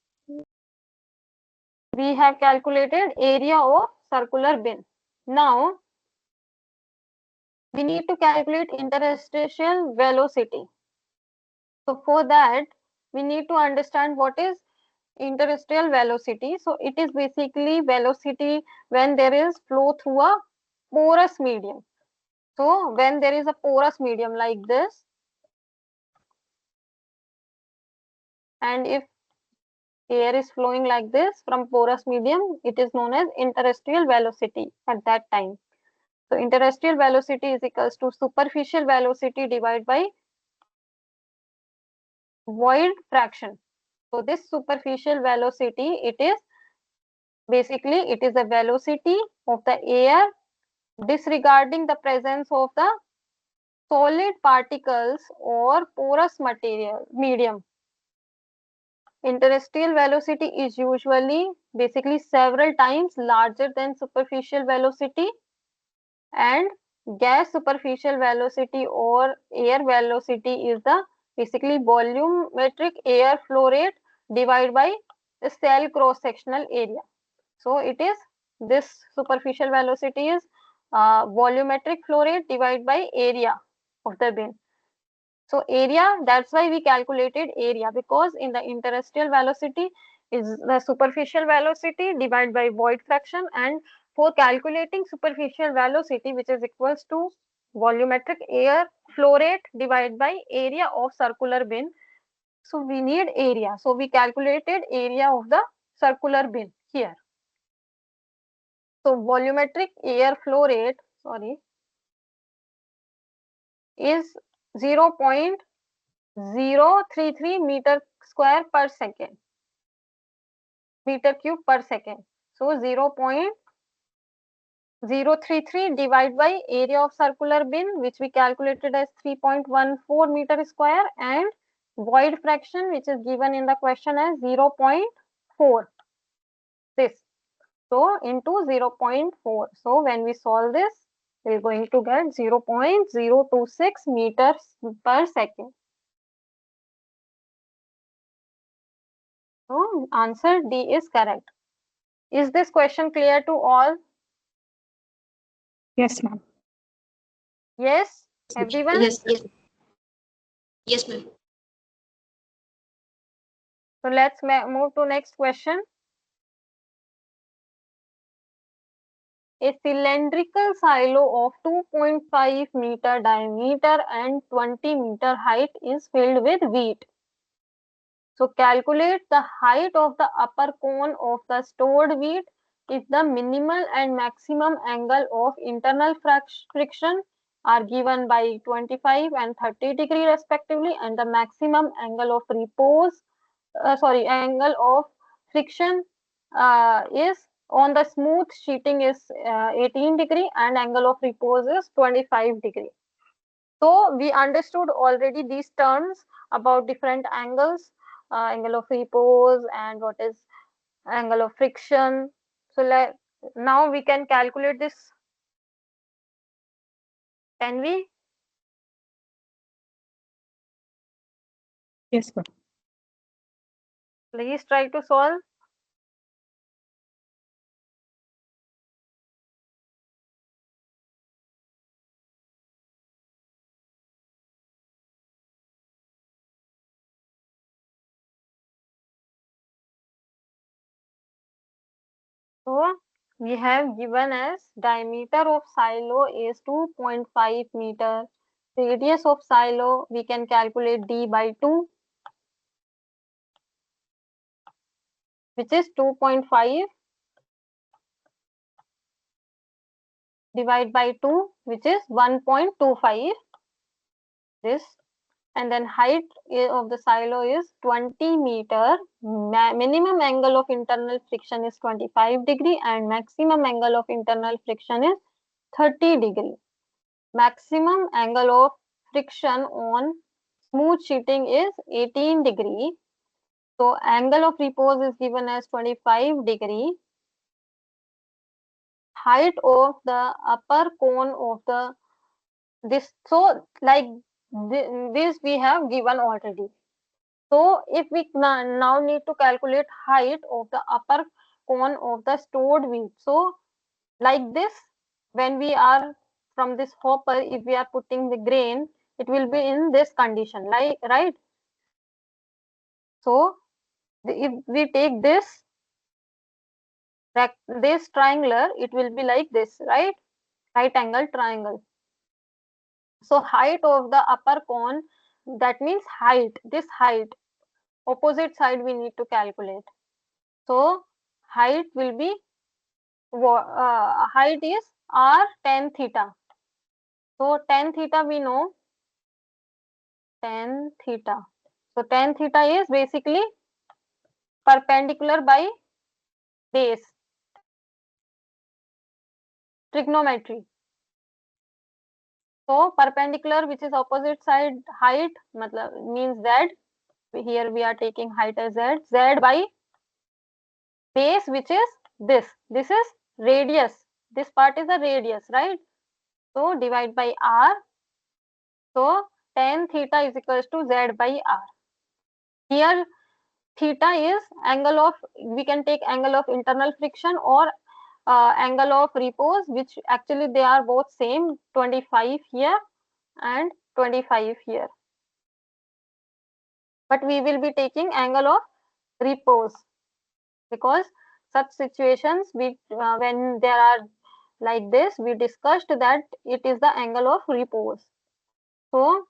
we have calculated area of circular bin. Now we need to calculate interstitial velocity. So for that, we need to understand what is interstitial velocity. So it is basically velocity when there is flow through a porous medium. So when there is a porous medium like this, and if air is flowing like this from porous medium, it is known as interstitial velocity at that time. So interstitial velocity is equals to superficial velocity divided by void fraction. So this superficial velocity, it is a velocity of the air disregarding the presence of the solid particles or porous material medium. Interstitial velocity is usually basically several times larger than superficial velocity, and gas superficial velocity or air velocity is the basically volumetric air flow rate divided by the cell cross sectional area. So it is this superficial velocity is volumetric flow rate divided by area of the bin. So area, that's why we calculated area, because in the interstitial velocity is the superficial velocity divided by void fraction, and for calculating superficial velocity, which is equals to volumetric air flow rate divided by area of circular bin, so we need area. So we calculated area of the circular bin here. So volumetric air flow rate, is 0.033 meter square per second, meter cube per second. So 0.033 divided by area of circular bin, which we calculated as 3.14 meter square, and void fraction, which is given in the question as 0.4. This. So into 0.4. So when we solve this, we're going to get 0.026 meters per second. So answer D is correct. Is this question clear to all?
Yes, ma'am.
Yes, everyone?
Yes, yes. Yes, ma'am.
So let's move to next question. A cylindrical silo of 2.5 meter diameter and 20 meter height is filled with wheat. So calculate the height of the upper cone of the stored wheat if the minimal and maximum angle of internal friction are given by 25 and 30 degree respectively, and the maximum angle of angle of friction is on the smooth sheeting is 18 degree, and angle of repose is 25 degree. So we understood already these terms about different angles, angle of repose and what is angle of friction. So now we can calculate this. Can we?
Yes, ma'am.
Please try to solve. So we have given as diameter of silo is 2.5 meter. Radius of silo we can calculate d by 2, which is 2.5 divide by 2, which is 1.25, this, and then height of the silo is 20 meter. Minimum angle of internal friction is 25 degree and maximum angle of internal friction is 30 degree. Maximum angle of friction on smooth sheeting is 18 degree. So angle of repose is given as 25 degree. Height of the upper cone of the this, so like this we have given already. So if we now need to calculate height of the upper cone of the stored wheat. So like this, when we are from this hopper, if we are putting the grain, it will be in this condition, like, right? So if we take this triangular, it will be like this, right? Right angle triangle. So height of the upper cone, that means height, this height, opposite side we need to calculate. So height will be height is r tan theta. So tan theta we know, tan theta. So tan theta is basically perpendicular by base, trigonometry. So perpendicular, which is opposite side height, means z. Here we are taking height as z. Z by base, which is this. This is radius. This part is the radius, right? So divide by r. So tan theta is equals to z by r. Here theta is angle of, we can take angle of internal friction or angle of repose, which actually they are both same, 25 here and 25 here. But we will be taking angle of repose because such situations when there are like this, we discussed that it is the angle of repose. So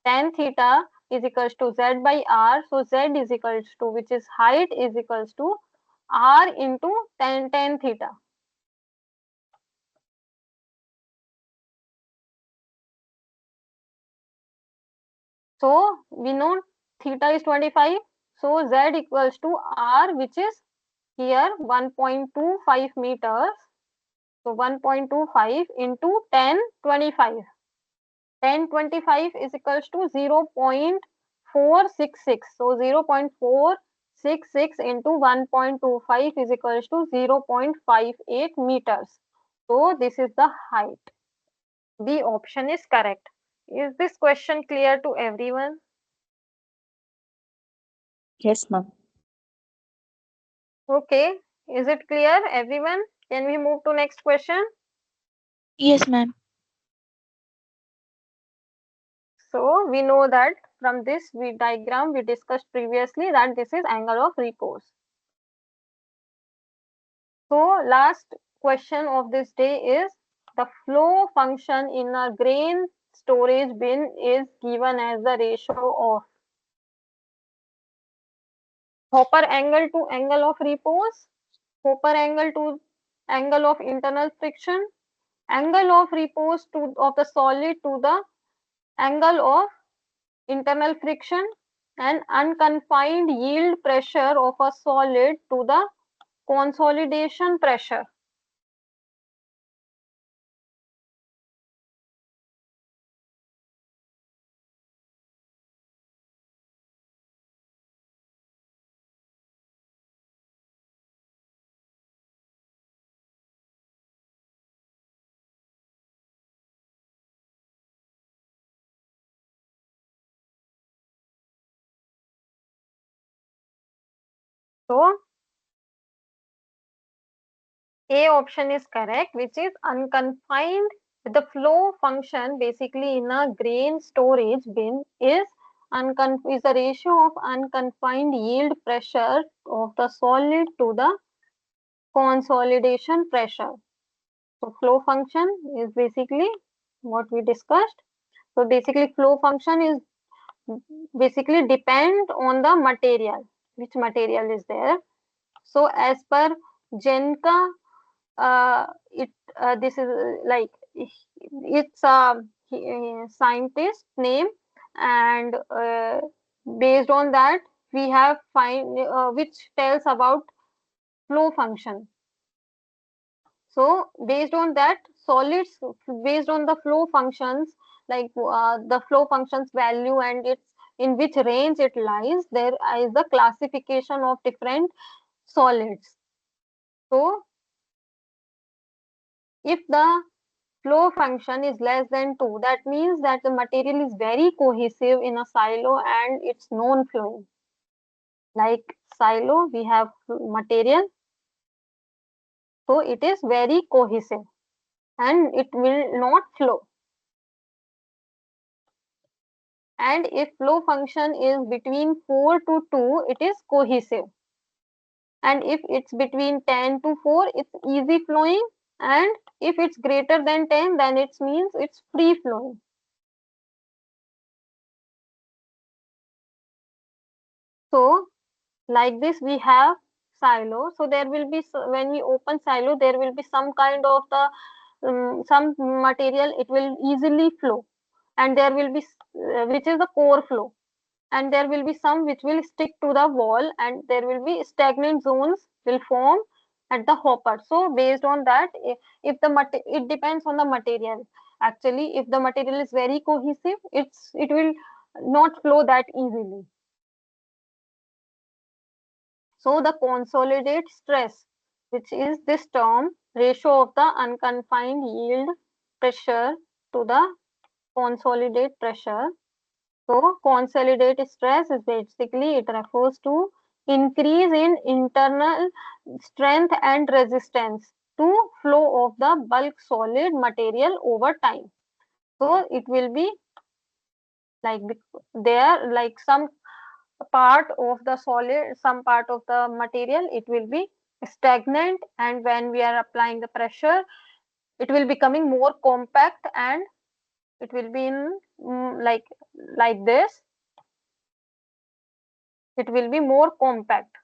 tan theta is equals to z by r. So z is equals to, which is height, is equals to r into tan theta. So we know theta is 25. So z equals to r, which is here 1.25 meters. So 1.25 into 1025. 1025 is equals to 0.466. So 0.466 into 1.25 is equals to 0.58 meters. So this is the height. The option is correct. Is this question clear to everyone?
Yes, ma'am.
Okay. Is it clear, everyone? Can we move to next question?
Yes, ma'am.
So we know that from this diagram we discussed previously that this is angle of repose. So last question of this day is the flow function in a grain storage bin is given as the ratio of hopper angle to angle of repose, hopper angle to angle of internal friction, angle of repose of the solid to the angle of internal friction, and unconfined yield pressure of a solid to the consolidation pressure. So A option is correct, which is unconfined. The flow function basically in a grain storage bin is the ratio of unconfined yield pressure of the solid to the consolidation pressure. So flow function is basically what we discussed. So basically flow function is basically depend on the material, which material is there. So as per Jenka this is like it's a scientist name, and based on that we have find which tells about flow function. So based on that, solids, based on the flow functions, like the flow functions value and its in which range it lies, there is the classification of different solids. So if the flow function is less than 2, that means that the material is very cohesive in a silo and it's non-flowing. Like silo, we have material, so it is very cohesive and it will not flow. And if flow function is between 4 to 2, it is cohesive. And if it's between 10 to 4, it's easy flowing. And if it's greater than 10, then it means it's free flowing. So like this we have silo. So there will be, when we open silo, there will be some kind of the some material, it will easily flow, and there will be which is the core flow, and there will be some which will stick to the wall, and there will be stagnant zones will form at the hopper. So based on that, if the it depends on the material. Actually, if the material is very cohesive, it will not flow that easily. So the consolidate stress, which is this term, ratio of the unconfined yield pressure to the consolidate pressure. So consolidate stress is basically, it refers to increase in internal strength and resistance to flow of the bulk solid material over time. So it will be like there, like some part of the solid, some part of the material, it will be stagnant, and when we are applying the pressure, it will becoming more compact, and it will be in like this, it will be more compact.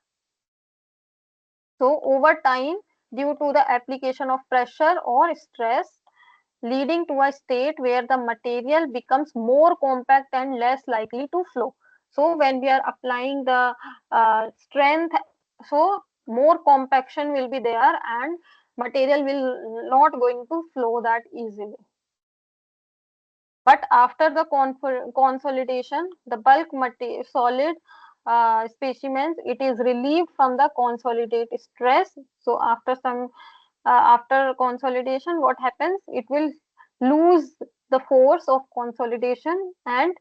So over time, due to the application of pressure or stress, leading to a state where the material becomes more compact and less likely to flow. So when we are applying the strength, so more compaction will be there and material will not going to flow that easily. But after the consolidation, the bulk solid specimens, it is relieved from the consolidated stress. So after some after consolidation, what happens? It will lose the force of consolidation, and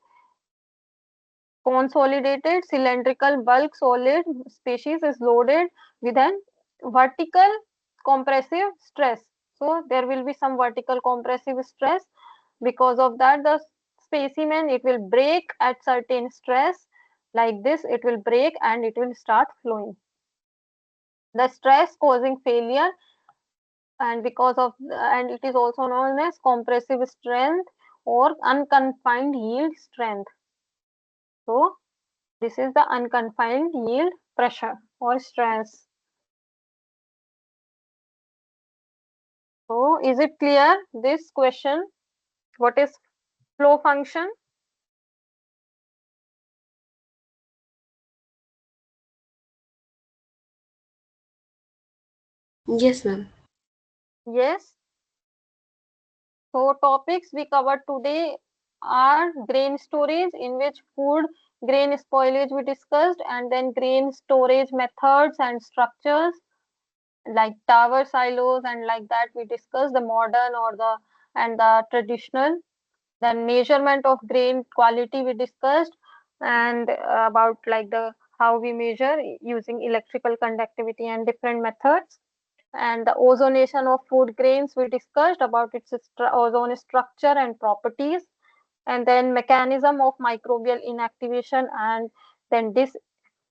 consolidated cylindrical bulk solid species is loaded with an vertical compressive stress. So there will be some vertical compressive stress. Because of that, the specimen, it will break at certain stress. Like this, it will break and it will start flowing. The stress causing failure, and and it is also known as compressive strength or unconfined yield strength. So this is the unconfined yield pressure or stress. So is it clear, this question? What is flow function?
Yes, ma'am.
Yes. So topics we covered today are grain storage, in which food grain spoilage we discussed, and then grain storage methods and structures like tower silos, and like that we discussed the modern or the and the traditional. Then measurement of grain quality we discussed, and about like the how we measure using electrical conductivity and different methods. And the ozonation of food grains we discussed about its ozone structure and properties, and then mechanism of microbial inactivation, and then this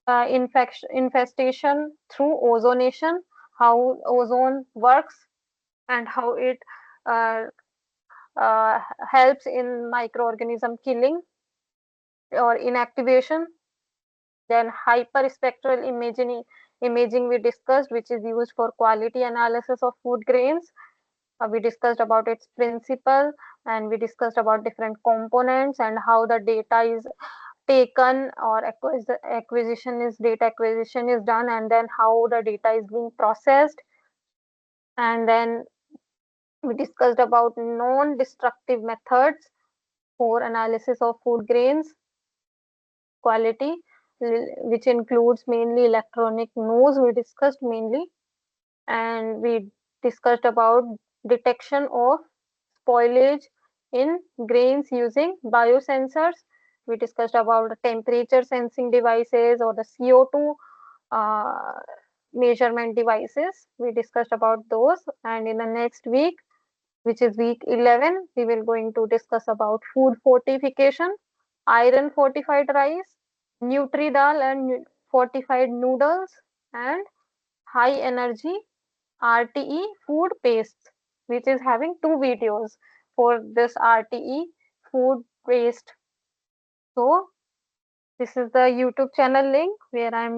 infestation through ozonation, how ozone works and how it uh, uh, helps in microorganism killing or inactivation. Then hyperspectral imaging imaging we discussed, which is used for quality analysis of food grains. We discussed about its principle, and we discussed about different components and how the data is taken, or data acquisition is done, and then how the data is being processed. And then we discussed about non-destructive methods for analysis of food grains quality, which includes mainly electronic nose we discussed mainly. And we discussed about detection of spoilage in grains using biosensors. We discussed about the temperature sensing devices or the CO2 uh, measurement devices. We discussed about those. And in the next week, which is week 11, we will going to discuss about food fortification, iron fortified rice, Nutri-Dal and fortified noodles, and high energy RTE food paste, which is having two videos for this RTE food paste. So this is the YouTube channel link where I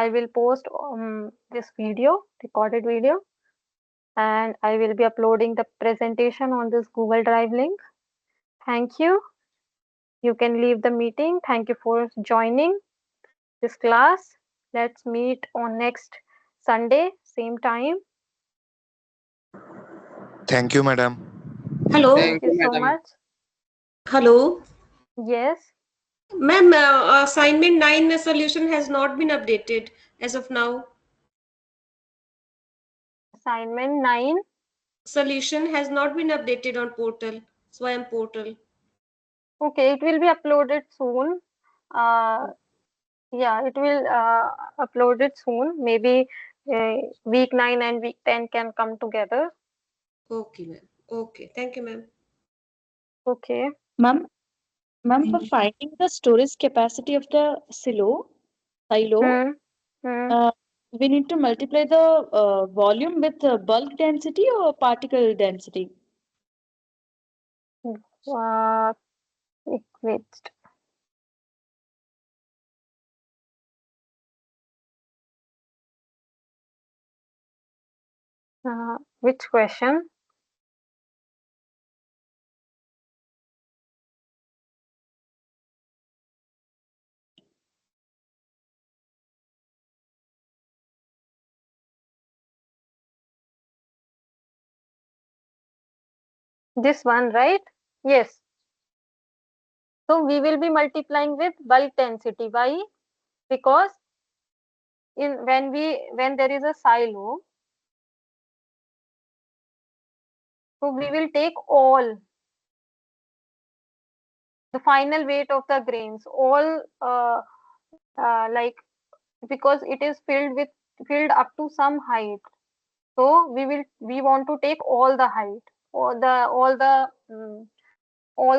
will post this video, recorded video, and I will be uploading the presentation on this Google Drive link. Thank you. You can leave the meeting. Thank you for joining this class. Let's meet on next Sunday, same time.
Thank you, madam.
Hello.
Thank you so much.
Hello.
Yes,
Ma'am, assignment 9 solution has not been updated as of now.
assignment 9.
Solution has not been updated on portal, Swayam portal.
Okay, it will be uploaded soon. Uh, yeah, it will upload it soon. Maybe week 9 and week 10 can come together.
Okay, ma'am. Okay, thank you, ma'am.
Okay.
Ma'am, for finding the storage capacity of the silo,
Hmm. Hmm.
uh, we need to multiply the volume with bulk density or particle density.
Uh, wait. Which question? This one, right? Yes. So we will be multiplying with bulk density. Why? Because when there is a silo, so we will take all the final weight of the grains, all like, because it is filled up to some height. So we want to take all the height, all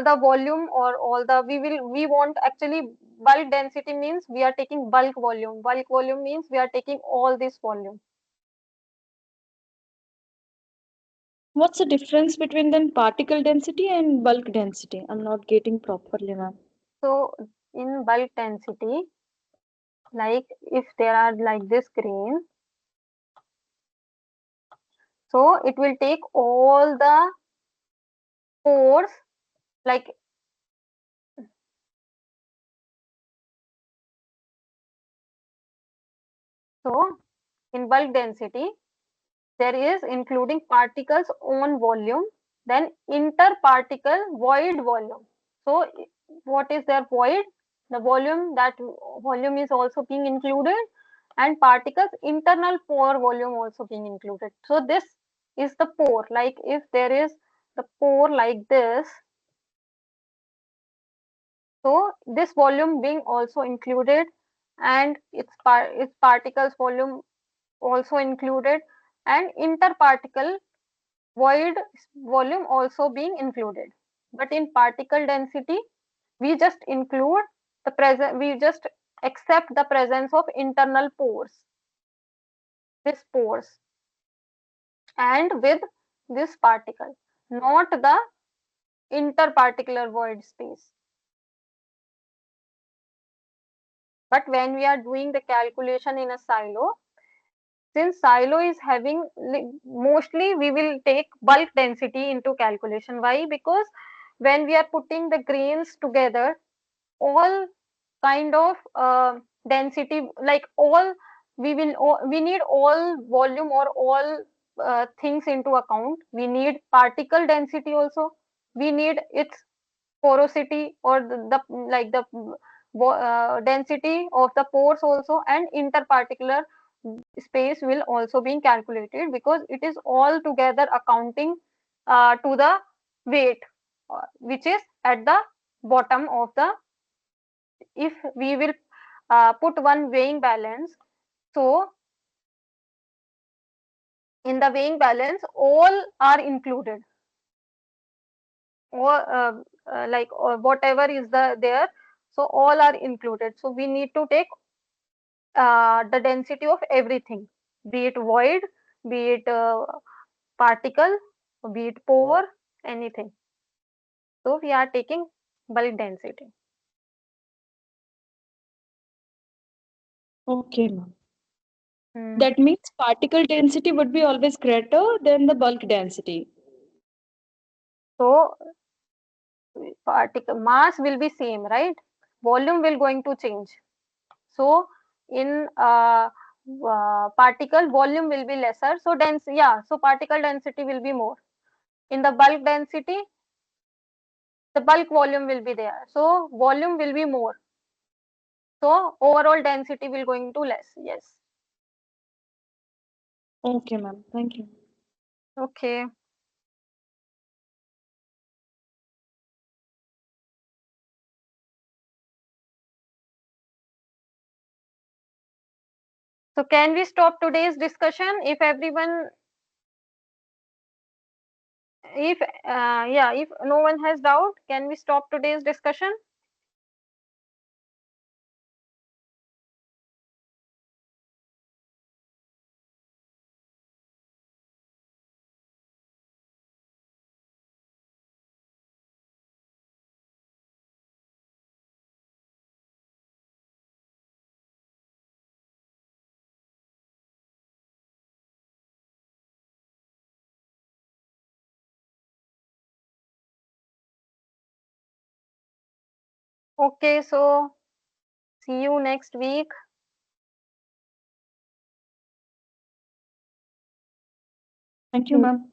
the volume, or all the we want actually. Bulk density means we are taking bulk volume. Bulk volume means we are taking all this volume.
What's the difference between then particle density and bulk density? I'm not getting properly, ma'am.
So in bulk density, like if there are like this grain, so it will take all the pores, like, so in bulk density there is including particles on volume, then interparticle void volume. So what is their void? The volume, that volume is also being included, and particles internal pore volume also being included. So this is the pore. Like if there is the pore like this, so this volume being also included, and its particles volume also included, and interparticle void volume also being included. But in particle density, we just include the present, we just accept the presence of internal pores, this pores, and with this particle, not the interparticular void space. But when we are doing the calculation in a silo, since silo is having, mostly we will take bulk density into calculation. Why? Because when we are putting the grains together, all kind of density, like all, we need all volume or all things into account. We need particle density also, we need its porosity or like the density of the pores also, and interparticular space will also be calculated, because it is all together accounting to the weight which is at the bottom of the, if we will put one weighing balance. So in the weighing balance all are included, or like or whatever is there, so all are included. So we need to take the density of everything, be it void, be it particle, be it pore, anything. So we are taking bulk density.
Okay, ma'am.
Hmm.
That means particle density would be always greater than the bulk density.
So particle mass will be same, right? Volume will going to change. So in particle volume will be lesser, so dense, yeah, so particle density will be more. In the bulk density, the bulk volume will be there, so volume will be more, so overall density will going to less. Yes.
Okay, ma'am. Thank you.
Okay. So can we stop today's discussion if everyone, if yeah, if no one has doubt, can we stop today's discussion? Okay, so see you next week.
Thank you, ma'am.